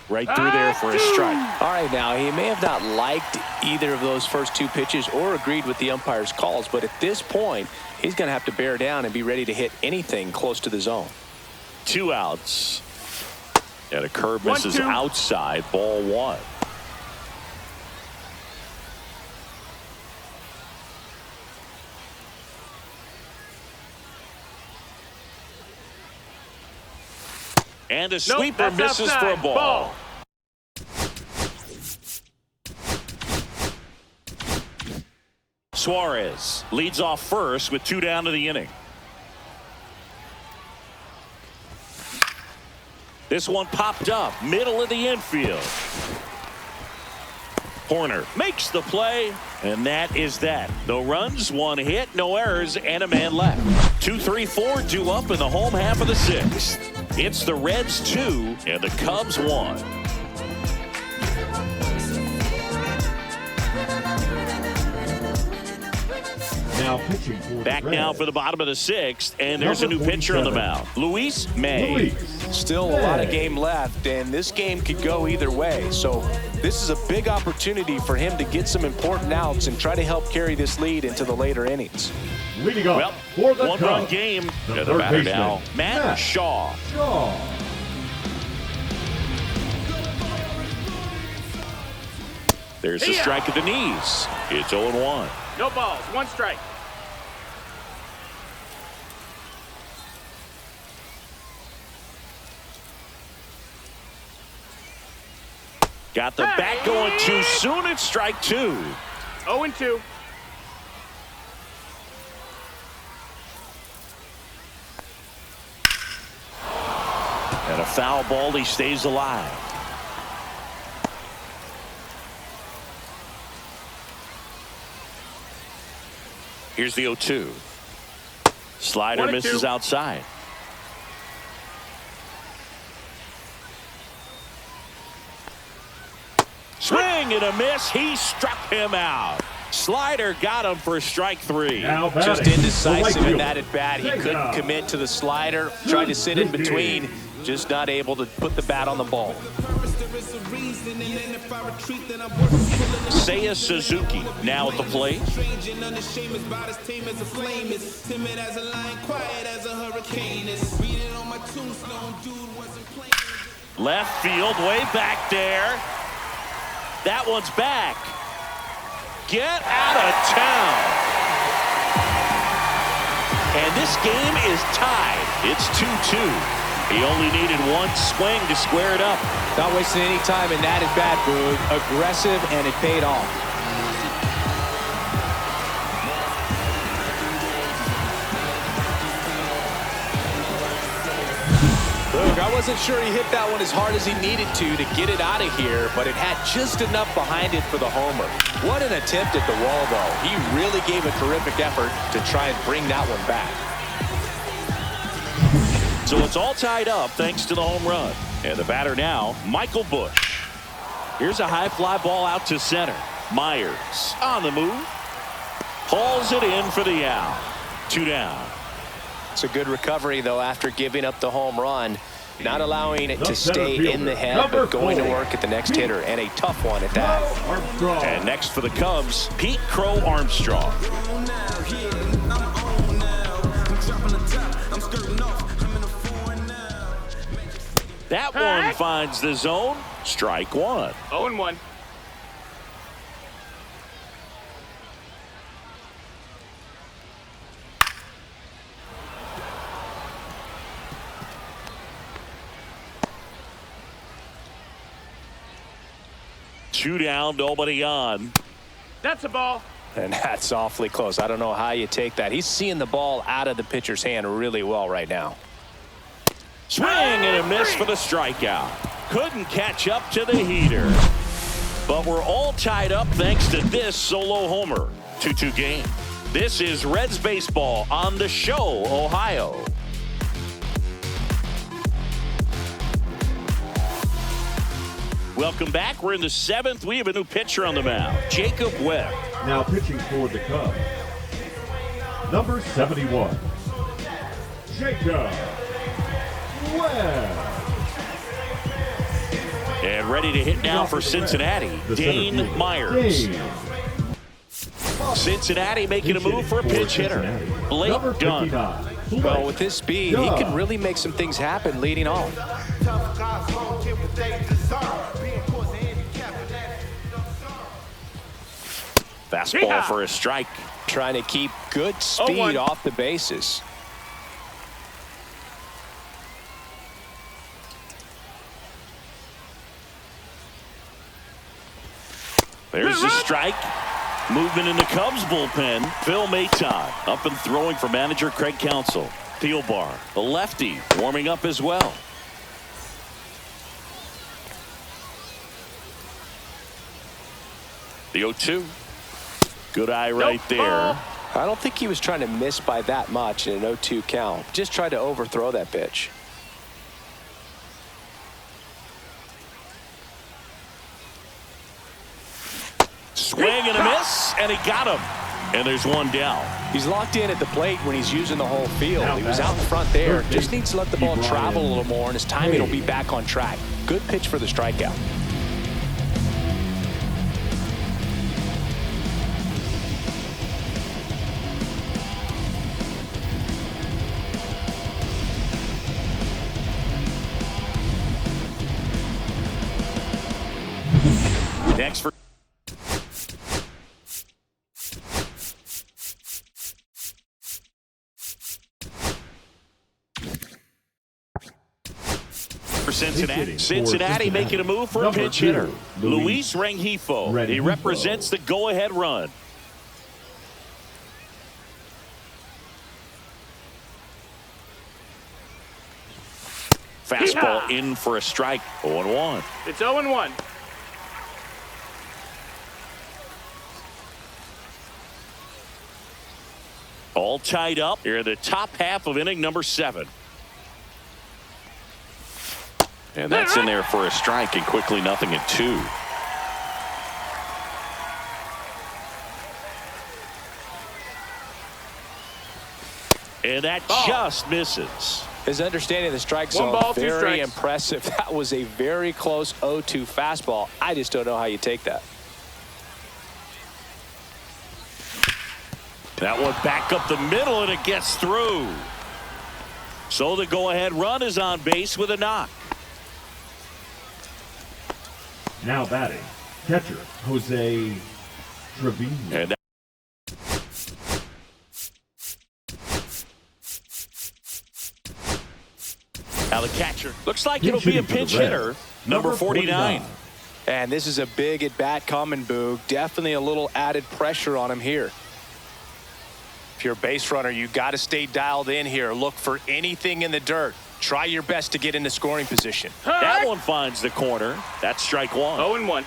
Right through there for a strike. All right, now, he may have not liked either of those first 2 pitches or agreed with the umpire's calls, but at this point, he's going to have to bear down and be ready to hit anything close to the zone. 2 outs. And a curve misses 1-2. outside, ball 1. And a sweeper that's misses for a outside. ball. Suarez leads off first with 2 down to the inning. This one popped up, middle of the infield. Hoerner makes the play, and that is that. No runs, 1 hit, no errors, and a man left. 2-3-4 due up in the home half of the 6th. It's the Reds 2 and the Cubs 1. Now pitching for the Back Reds. now for the bottom of the 6th, and there's a new pitcher on the mound. Luis May. Luis. Still a lot of game left, and this game could go either way. So this is a big opportunity for him to get some important outs and try to help carry this lead into the later innings. Leading off Well, for the one-run Cubs, game. the And the third batter baseman, now, Matt Shaw. There's the strike at the knees. It's 0-1. No balls. 1 strike. Got the bat going too soon. It's strike 2. 0-2. And a foul ball. He stays alive. Here's the 0-2. Slider 1-2. misses outside. Swing and a miss. He struck him out. Slider got him for strike 3. Just indecisive in that at bat. He couldn't commit to the slider. Tried to sit in between. Just not able to put the bat on the ball. Seiya Suzuki now at the plate. Left field, way back there. That one's back. Get out of town. And this game is tied. It's 2-2. He only needed one swing to square it up. Not wasting any time in that at bat, Boog. Aggressive, and it paid off. Boog, I wasn't sure he hit that one as hard as he needed to get it out of here, but it had just enough behind it for the homer. What an attempt at the wall, though. He really gave a terrific effort to try and bring that one back. So it's all tied up thanks to the home run. And the batter now, Michael Busch. Here's a high fly ball out to center. Myers on the move. Hauls it in for the out. 2 down. It's a good recovery, though, after giving up the home run. Not allowing it to stay in the head, but going to work at the next hitter, and a tough one at that. And next for the Cubs, Pete Crow-Armstrong. That one finds the zone. Strike 1. 0-1. Two down, nobody on. That's a ball. And that's awfully close. I don't know how you take that. He's seeing the ball out of the pitcher's hand really well right now. Swing and a miss for the strikeout. Couldn't catch up to the heater. But we're all tied up thanks to this solo homer. 2-2 game. This is Reds baseball on the show, Ohio. Welcome back. We're in the 7th. We have a new pitcher on the mound, Jacob Webb. Now pitching for the Cubs, number 71, Jacob Webb. And ready to hit now for Cincinnati, Dane Myers. Cincinnati making a move for a pinch hitter, Blake Dunn. Well, with his speed, he can really make some things happen leading off. Fastball for a strike. Trying to keep good speed off the bases. There's the strike. Movement in the Cubs bullpen. Phil Maton up and throwing for manager Craig Counsell. Thielbar, the lefty, warming up as well. The 0-2. Good eye right there. I don't think he was trying to miss by that much in an 0-2 count. Just tried to overthrow that pitch. Swing and a miss, and he got him. And there's one down. He's locked in at the plate when he's using the whole field. He was out in front there. Just needs to let the ball travel a little more, and his timing will be back on track. Good pitch for the strikeout. Next for Cincinnati. Cincinnati making a move for a pinch hitter, Luis Rengifo. He represents the go-ahead run. Fastball in for a strike. 0-1. It's 0-1. All tied up here in the top half of inning number 7. And that's in there for a strike, and quickly 0-2. And that just misses. His understanding of the strike zone, very impressive. That was a very close 0-2 fastball. I just don't know how you take that. That one back up the middle, and it gets through. So the go-ahead run is on base with a knock. Now batting, catcher Jose Trevino. And now the catcher looks like it'll be a pinch hitter, number 49. And this is a big at-bat coming, Boog. Definitely a little added pressure on him here. If you're a base runner, you got to stay dialed in here. Look for anything in the dirt. Try your best to get into scoring position. That one finds the corner. That's strike one. 0-1.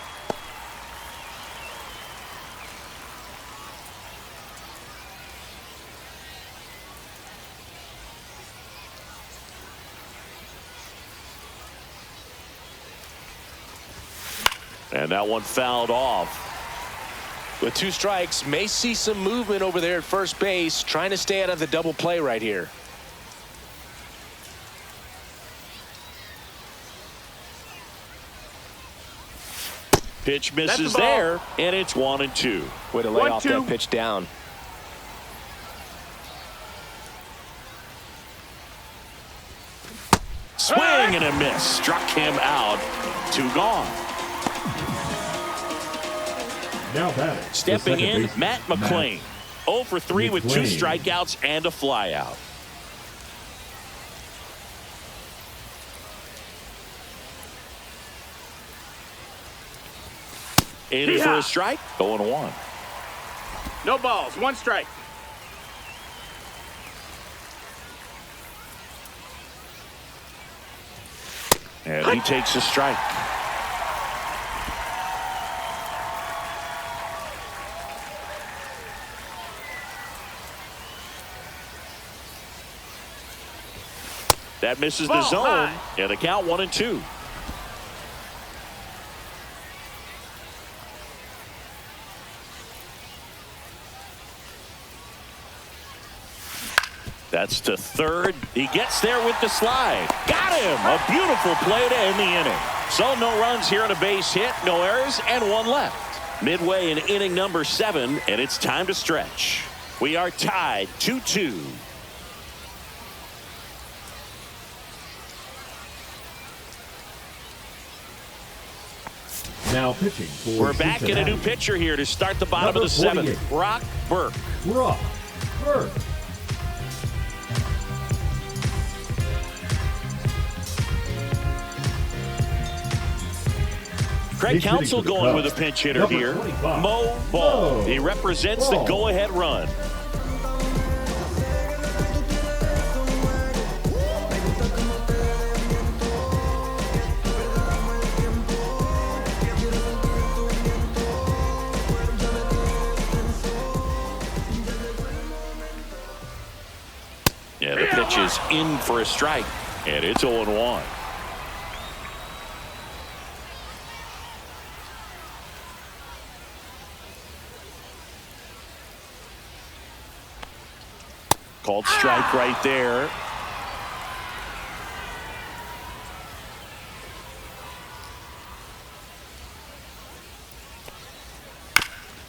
And that one fouled off. With 2 strikes, may see some movement over there at first base, trying to stay out of the double play right here. Pitch misses there, and it's 1-2. Way to lay off that pitch down. Swing and a miss. Struck him out. 2 gone. Now batting, stepping in, Matt McLain. 0 for 3 with 2 strikeouts and a flyout. In for a strike. 0-1. No balls. 1 strike. And he takes a strike. That misses the zone, and the count 1-2. That's to third. He gets there with the slide. Got him! A beautiful play to end the inning. So no runs here on a base hit, no errors, and 1 left. Midway in inning number 7, and it's time to stretch. We are tied 2-2. Now pitching for We're back in a new pitcher here to start the bottom of the 7th. Brock Burke. Brock Burke. Craig Counsell going with a pinch hitter here. Mo Ball. He represents the go-ahead run. Yeah, the pitch is in for a strike, and it's 0-1. Called strike right there.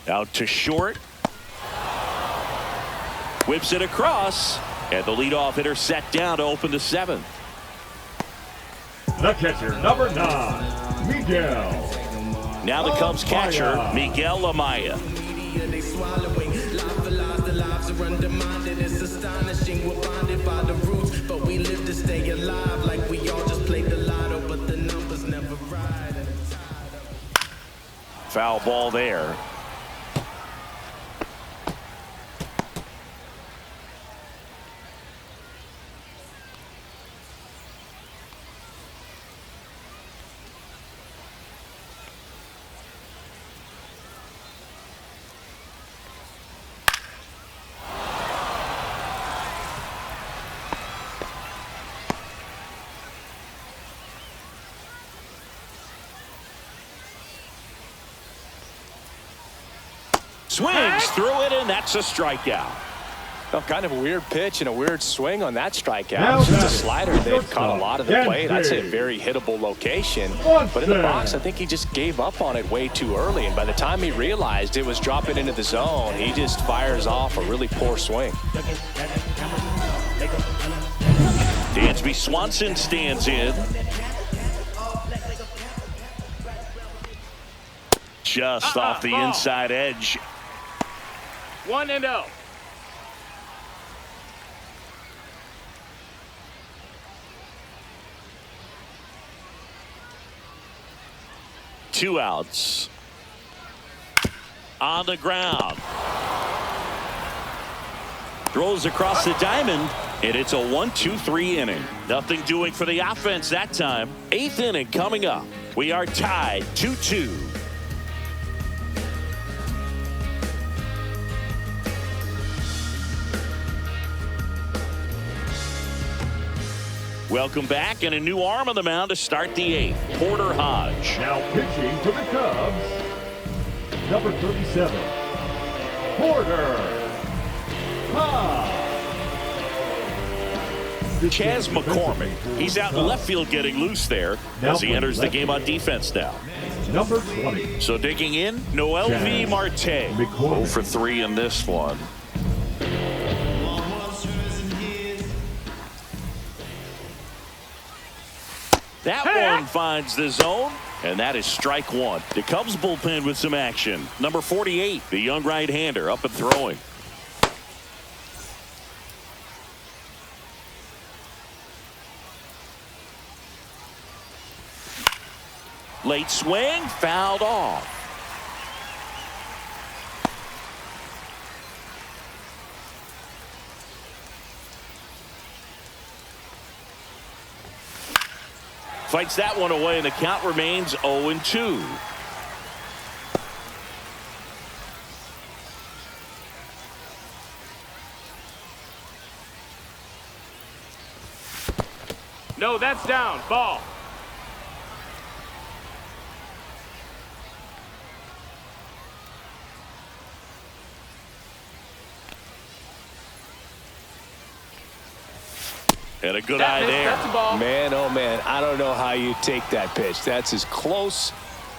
Out to short. Whips it across. And the leadoff hitter set down to open the 7th. The catcher, number 9, Miguel. Now the Cubs catcher, Miguel Amaya. Foul ball there. Swings through it, and that's a strikeout. Oh, kind of a weird pitch and a weird swing on that strikeout. It's a slider. They've caught a lot of the plate. I'd say a very hittable location. But in the box, I think he just gave up on it way too early. And by the time he realized it was dropping into the zone, he just fires off a really poor swing. Dansby Swanson stands in. Just off the inside edge. 1-0. Two outs. On the ground. Throws across the diamond, and it's a 1-2-3 inning. Nothing doing for the offense that time. 8th inning coming up. We are tied 2-2. Welcome back, and a new arm on the mound to start the 8th. Porter Hodge. Now pitching for the Cubs, number 37, Porter Hodge. Chas McCormick. He's out in left field getting loose there as he enters the game on defense now. Number 20. So digging in, Noelvi Marte. 0 for 3 in this one. That one finds the zone, and that is strike one. The Cubs bullpen with some action. Number 48, the young right-hander, up and throwing. Late swing, fouled off. Fights that one away, and the count remains 0-2. No, that's down. Ball. And a good eye there. That's a ball. Man, oh man, I don't know how you take that pitch. That's as close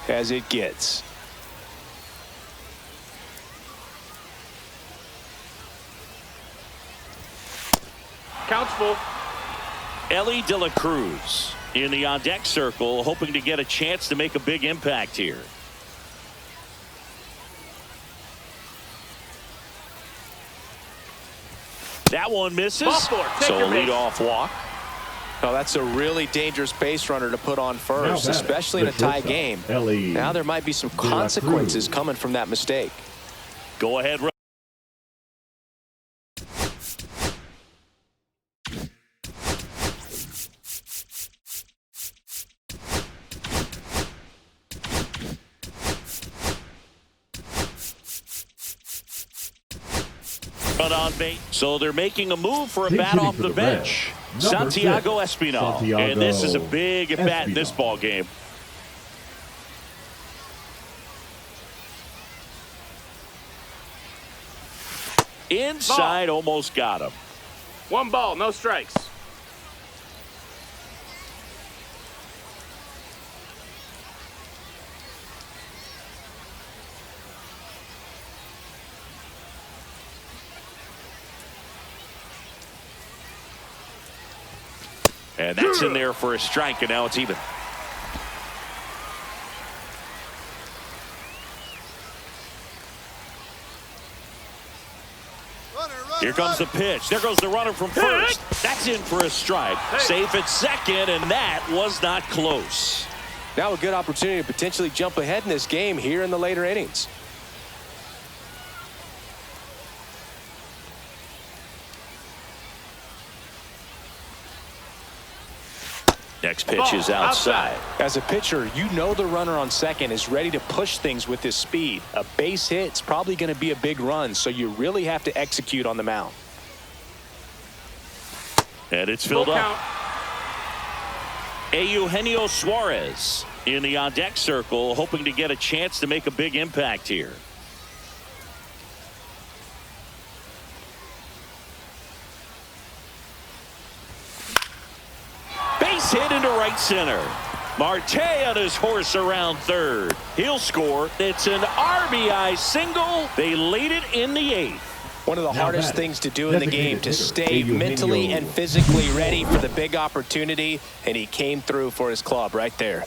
as it gets. Counts full. Elly De La Cruz in the on-deck circle, hoping to get a chance to make a big impact here. That one misses. So a leadoff walk. Oh, that's a really dangerous base runner to put on first, especially in a tie game. Now there might be some consequences coming from that mistake. Go ahead. On base. So they're making a move for a bat off the bench. Santiago Espinal. And this is a big at bat in this ball game. Inside, almost got him. 1 ball, no strikes. And that's in there for a strike, and now it's even. Here comes the pitch. There goes the runner from first. That's in for a strike. Safe at second, and that was not close. Now a good opportunity to potentially jump ahead in this game here in the later innings. Next pitch is outside. As a pitcher, you know the runner on second is ready to push things with his speed. A base hit's probably going to be a big run, so you really have to execute on the mound. And it's filled up. Eugenio Suarez in the on-deck circle, hoping to get a chance to make a big impact here. to right center. Marte on his horse around third. He'll score. It's an RBI single. They lead it in the 8th. One of the hardest things to do in the game, to stay mentally and physically ready for the big opportunity, and he came through for his club right there.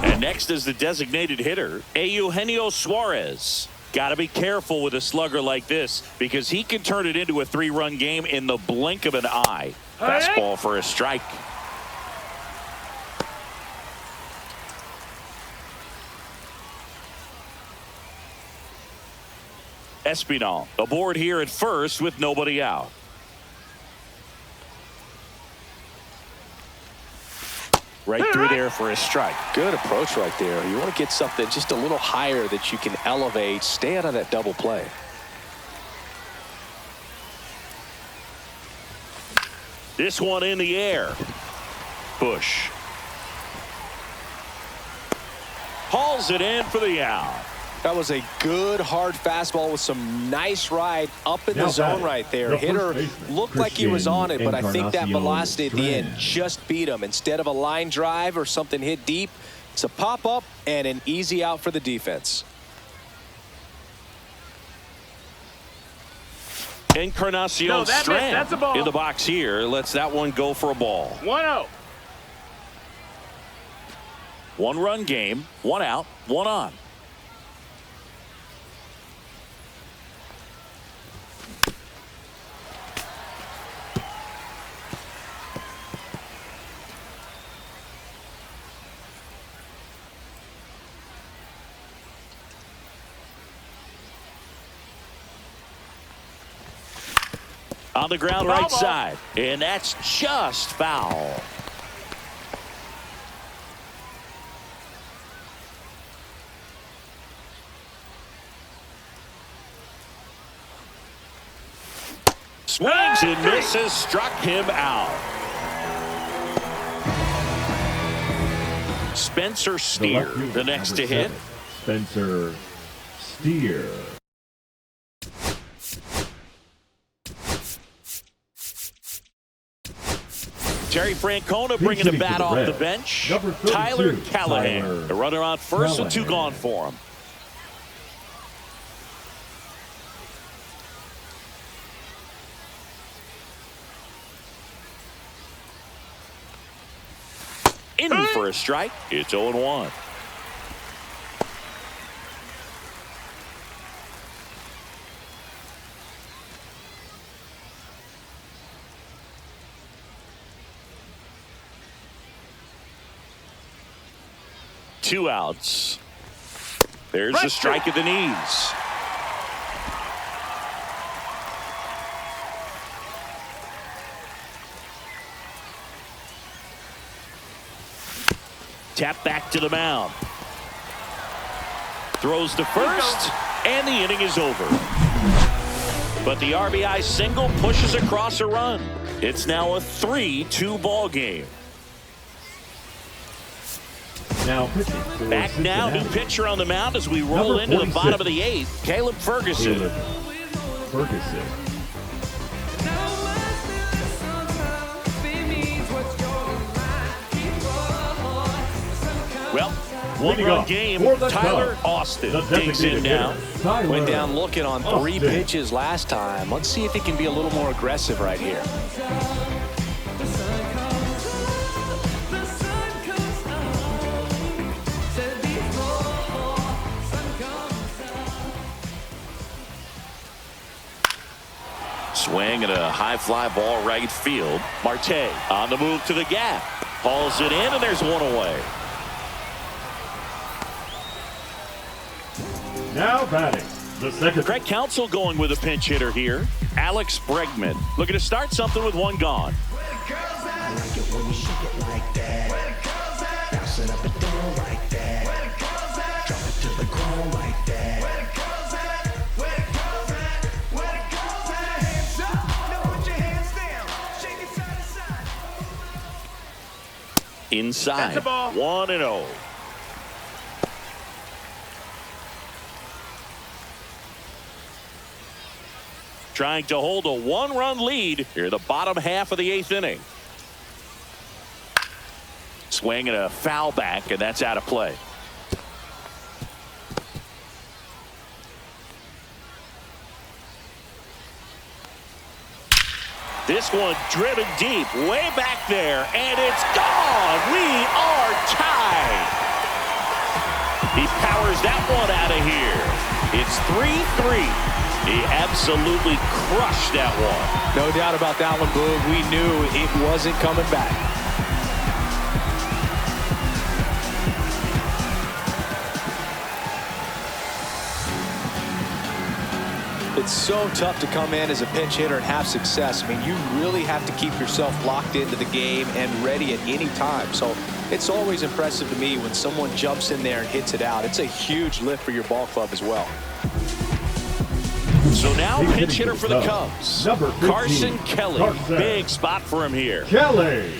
And next is the designated hitter, Eugenio Suarez. Got to be careful with a slugger like this because he can turn it into a 3-run game in the blink of an eye. Fastball for a strike. Espinal aboard here at first with nobody out. Right through there for a strike. Good approach right there. You want to get something just a little higher that you can elevate. Stay out of that double play. This one in the air. Busch hauls it in for the out. That was a good hard fastball with some nice ride up in the zone right there. Hitter looked like he was on it, but I think that velocity at the end just beat him. Instead of a line drive or something hit deep, it's a pop up and an easy out for the defense. Encarnacion Strand in the box here. Lets that one go for a ball. 1-0. 1-run game, 1 out, 1 on. On the ground right side, and that's just foul. Swings and misses, struck him out. Spencer Steer, the next to hit. Spencer Steer. Terry Francona bringing the bat off the bench. Tyler Callahan. The runner on first with 2 gone for him. In for a strike. It's 0-1. Two outs. There's a strike at the knees. Tap back to the mound. Throws to first, and the inning is over. But the RBI single pushes across a run. It's now a 3-2 ball game. Now back now, new pitcher on the mound as we roll into the bottom of the 8th. Caleb Ferguson. Well, 1-run game. Tyler Austin digs in now. Went down looking on 3 pitches last time. Let's see if he can be a little more aggressive right here. Swing and a high fly ball right field. Marte on the move to the gap. Hauls it in, and there's one away. Now batting, the second. Craig Counsell going with a pinch hitter here. Alex Bregman looking to start something with 1 gone. Inside, 1-0. trying to hold a one-run lead here in the bottom half of the 8th inning. Swing and a foul back, and that's out of play. This one driven deep, way back there, and it's gone. We are tied. He powers that one out of here. It's 3-3. He absolutely crushed that one. No doubt about that one, Boog. We knew it wasn't coming back. It's so tough to come in as a pinch hitter and have success. I mean, you really have to keep yourself locked into the game and ready at any time. So it's always impressive to me when someone jumps in there and hits it out. It's a huge lift for your ball club as well. So now pinch hitter for the Cubs, Carson Kelly. Big spot for him here. Kelly.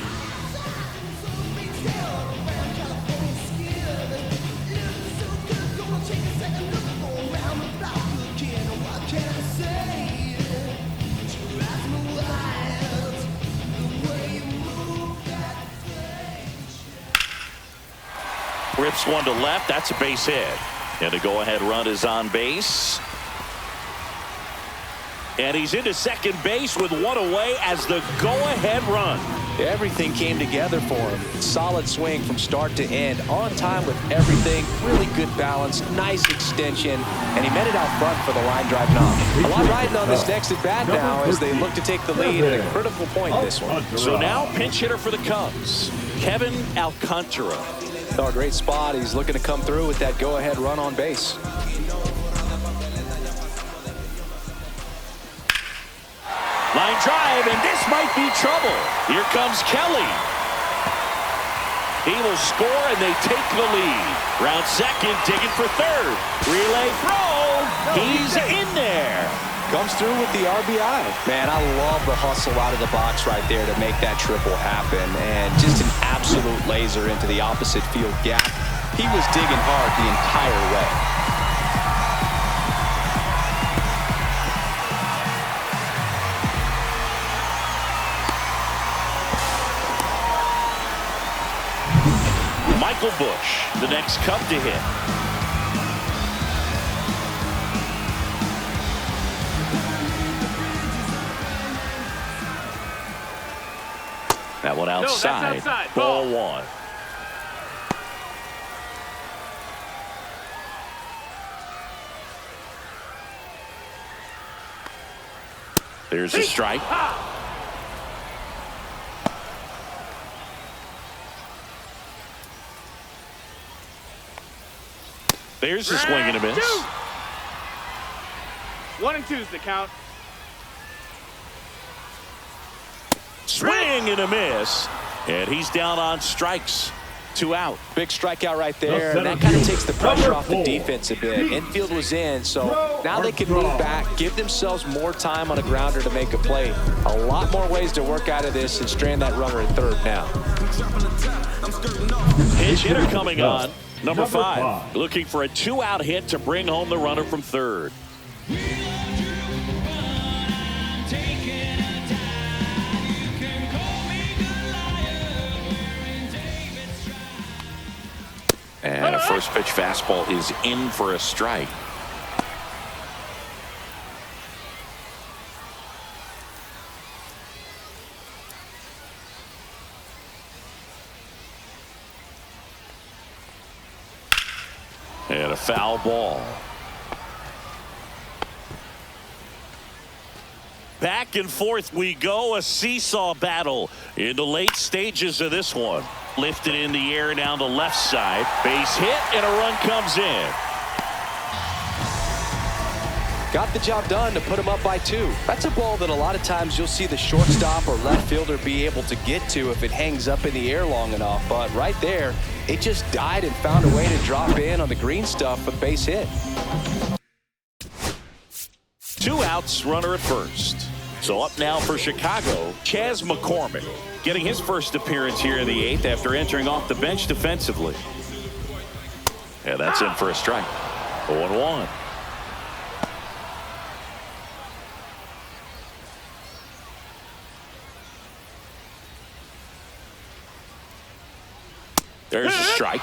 Rips one to left. That's a base hit. And the go-ahead run is on base. And he's into second base with one away as the go-ahead run. Everything came together for him. Solid swing from start to end. On time with everything. Really good balance. Nice extension. And he met it out front for the line drive knock. A lot riding on this next at-bat now as they look to take the lead at a critical point in this one. So now pinch hitter for the Cubs, Kevin Alcantara. Oh, a great spot. He's looking to come through with that go-ahead run on base. Line drive, and this might be trouble. Here comes Kelly. He will score, and they take the lead. Round second, digging for third. Relay throw. He's in there. Comes through with the RBI. Man, I love the hustle out of the box right there to make that triple happen. And just an absolute laser into the opposite field gap. He was digging hard the entire way. Michael Busch, the next Cub to hit. That one outside. No, that's outside. Ball one. There's a strike. There's a swing and a miss. 1 and 2's the count. Swing and a miss. And he's down on strikes. 2 out. Big strikeout right there. And that kind of takes the pressure off the defense a bit. Infield was in, so now they can move back, give themselves more time on a grounder to make a play. A lot more ways to work out of this and strand that runner at third now. Pinch hitter coming on. Number 5. Looking for a 2-out hit to bring home the runner from third. And a first pitch fastball is in for a strike. And a foul ball. Back and forth we go, a seesaw battle in the late stages of this one. Lifted in the air down the left side. Base hit, and a run comes in. Got the job done to put him up by 2. That's a ball that a lot of times you'll see the shortstop or left fielder be able to get to if it hangs up in the air long enough. But right there, it just died and found a way to drop in on the green stuff for the base hit. 2 outs, runner at first. So up now for Chicago, Chas McCormick, getting his first appearance here in the 8th after entering off the bench defensively. And that's in for a strike. 0-1. There's a strike.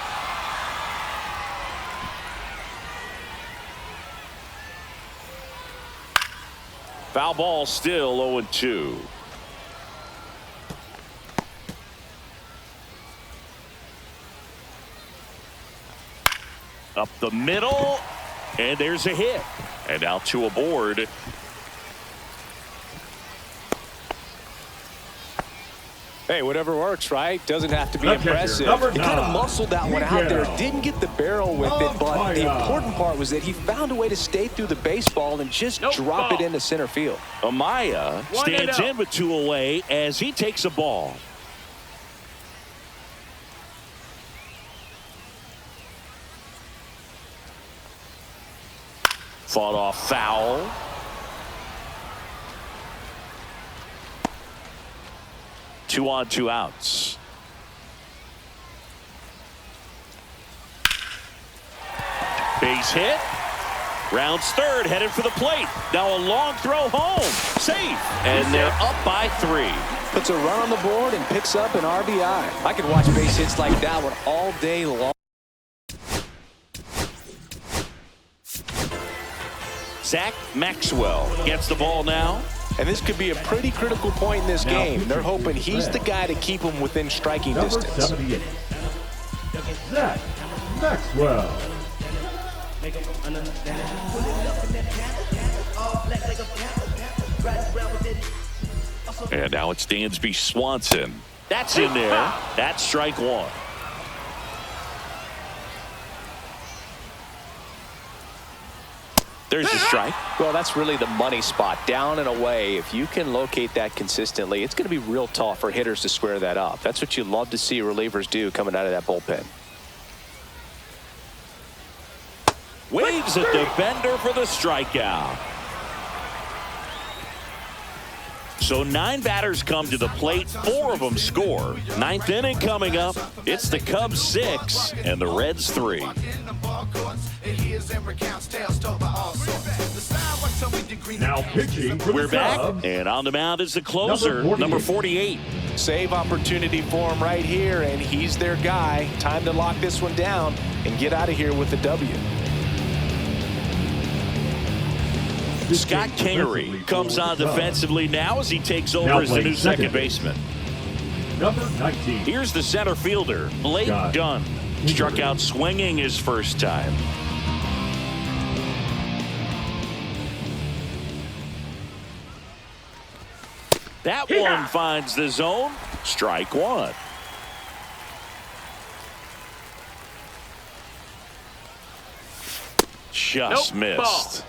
Foul ball, still 0-2. Up the middle, and there's a hit. And now 2 aboard. Hey, whatever works, right? Doesn't have to be impressive. He kind of muscled that one out there. Didn't get the barrel with it, but the important part was that he found a way to stay through the baseball and just drop it into center field. Amaya stands in with 2 away as he takes a ball. Fought off foul. Two on, 2 outs. Base hit. Rounds third, headed for the plate. Now a long throw home. Safe. And they're up by 3. Puts a run on the board and picks up an RBI. I could watch base hits like that one all day long. Zach Maxwell gets the ball now. And this could be a pretty critical point in this game. They're hoping he's the guy to keep them within striking distance. 78. Zach Maxwell. And now it's Dansby Swanson. That's in there. That's strike 1. There's a strike. Well, that's really the money spot. Down and away. If you can locate that consistently, it's going to be real tough for hitters to square that up. That's what you love to see relievers do coming out of that bullpen. Waves at the bender for the strikeout. So 9 batters come to the plate. 4 of them score. 9th inning coming up. It's the Cubs 6 and the Reds 3. Now pitching for We're the back, Cubs. and on the mound is the closer, number 48. Save opportunity for him right here, and he's their guy. Time to lock this one down and get out of here with the W. Scott Kingery comes on defensively now as he takes over as the new second baseman. Number 19. Here's the center fielder, Blake Dunn. Struck out swinging his first time. That one finds the zone. Strike 1. Just missed. Ball.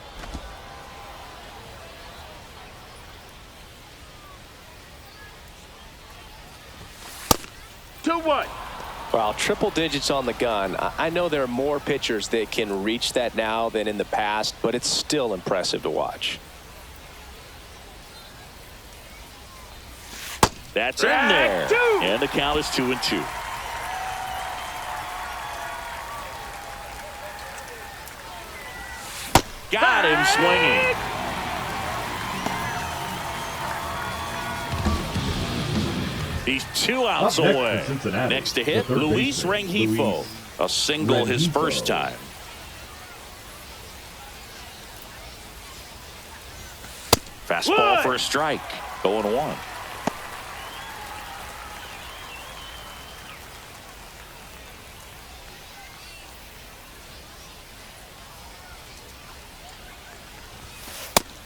Two one. Well, triple digits on the gun. I know there are more pitchers that can reach that now than in the past, but it's still impressive to watch. That's in there. And the count is 2-2. Got him swinging. He's 2 outs away. Next to hit, Luis Rengifo. A single his first time. Fastball for a strike. 0-1.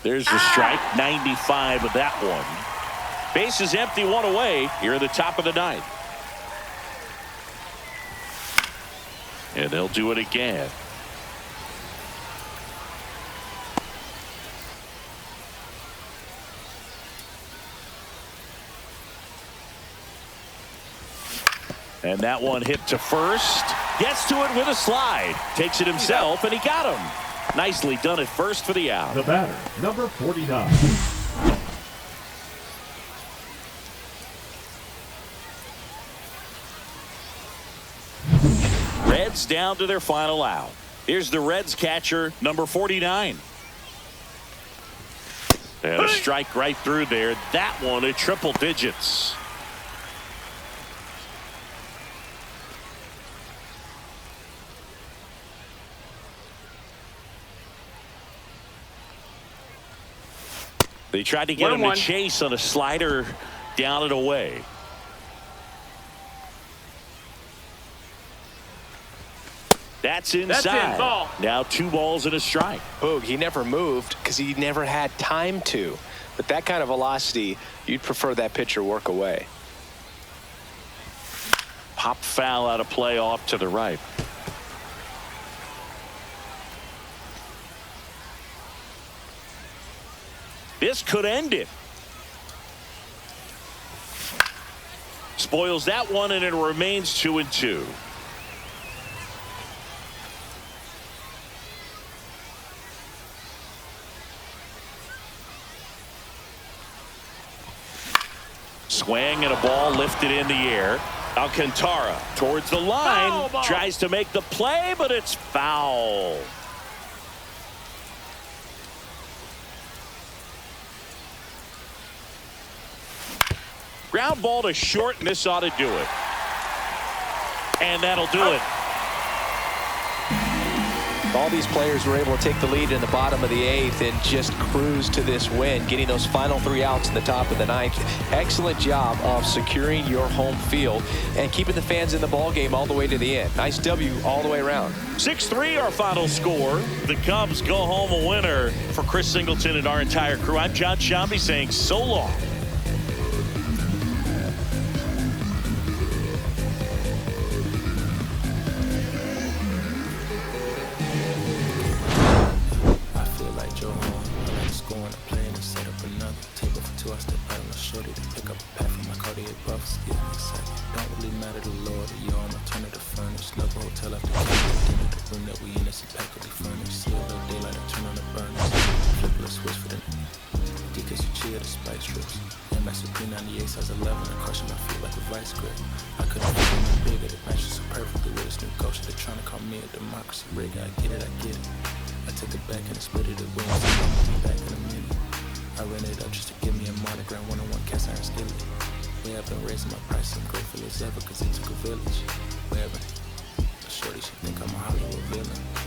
There's the strike. 95 of that one. Base is empty, 1 away here at the top of the 9th. And they'll do it again. And that one hit to first. Gets to it with a slide. Takes it himself, and he got him. Nicely done at first for the out. The batter, number 49. Reds down to their final out. Here's the Reds catcher, number 49. And a strike right through there. That one at triple digits. They tried to get him to chase on a slider down and away. That's inside. That's in, ball. Now 2 balls and a strike. Boog, he never moved because he never had time to. But that kind of velocity, you'd prefer that pitcher work away. Pop foul out of play off to the right. This could end it. Spoils that one, and it remains 2-2. Swing and a ball lifted in the air. Alcantara towards the line, tries to make the play, but it's foul. Ground ball to short, and this ought to do it. And that'll do it. All these players were able to take the lead in the bottom of the 8th and just cruise to this win, getting those final 3 outs in the top of the 9th. Excellent job of securing your home field and keeping the fans in the ball game all the way to the end. Nice W all the way around. 6-3 our final score. The Cubs go home a winner. For Chris Singleton and our entire crew, I'm John Shambi saying so long. Shorty, she think I'm a Hollywood villain.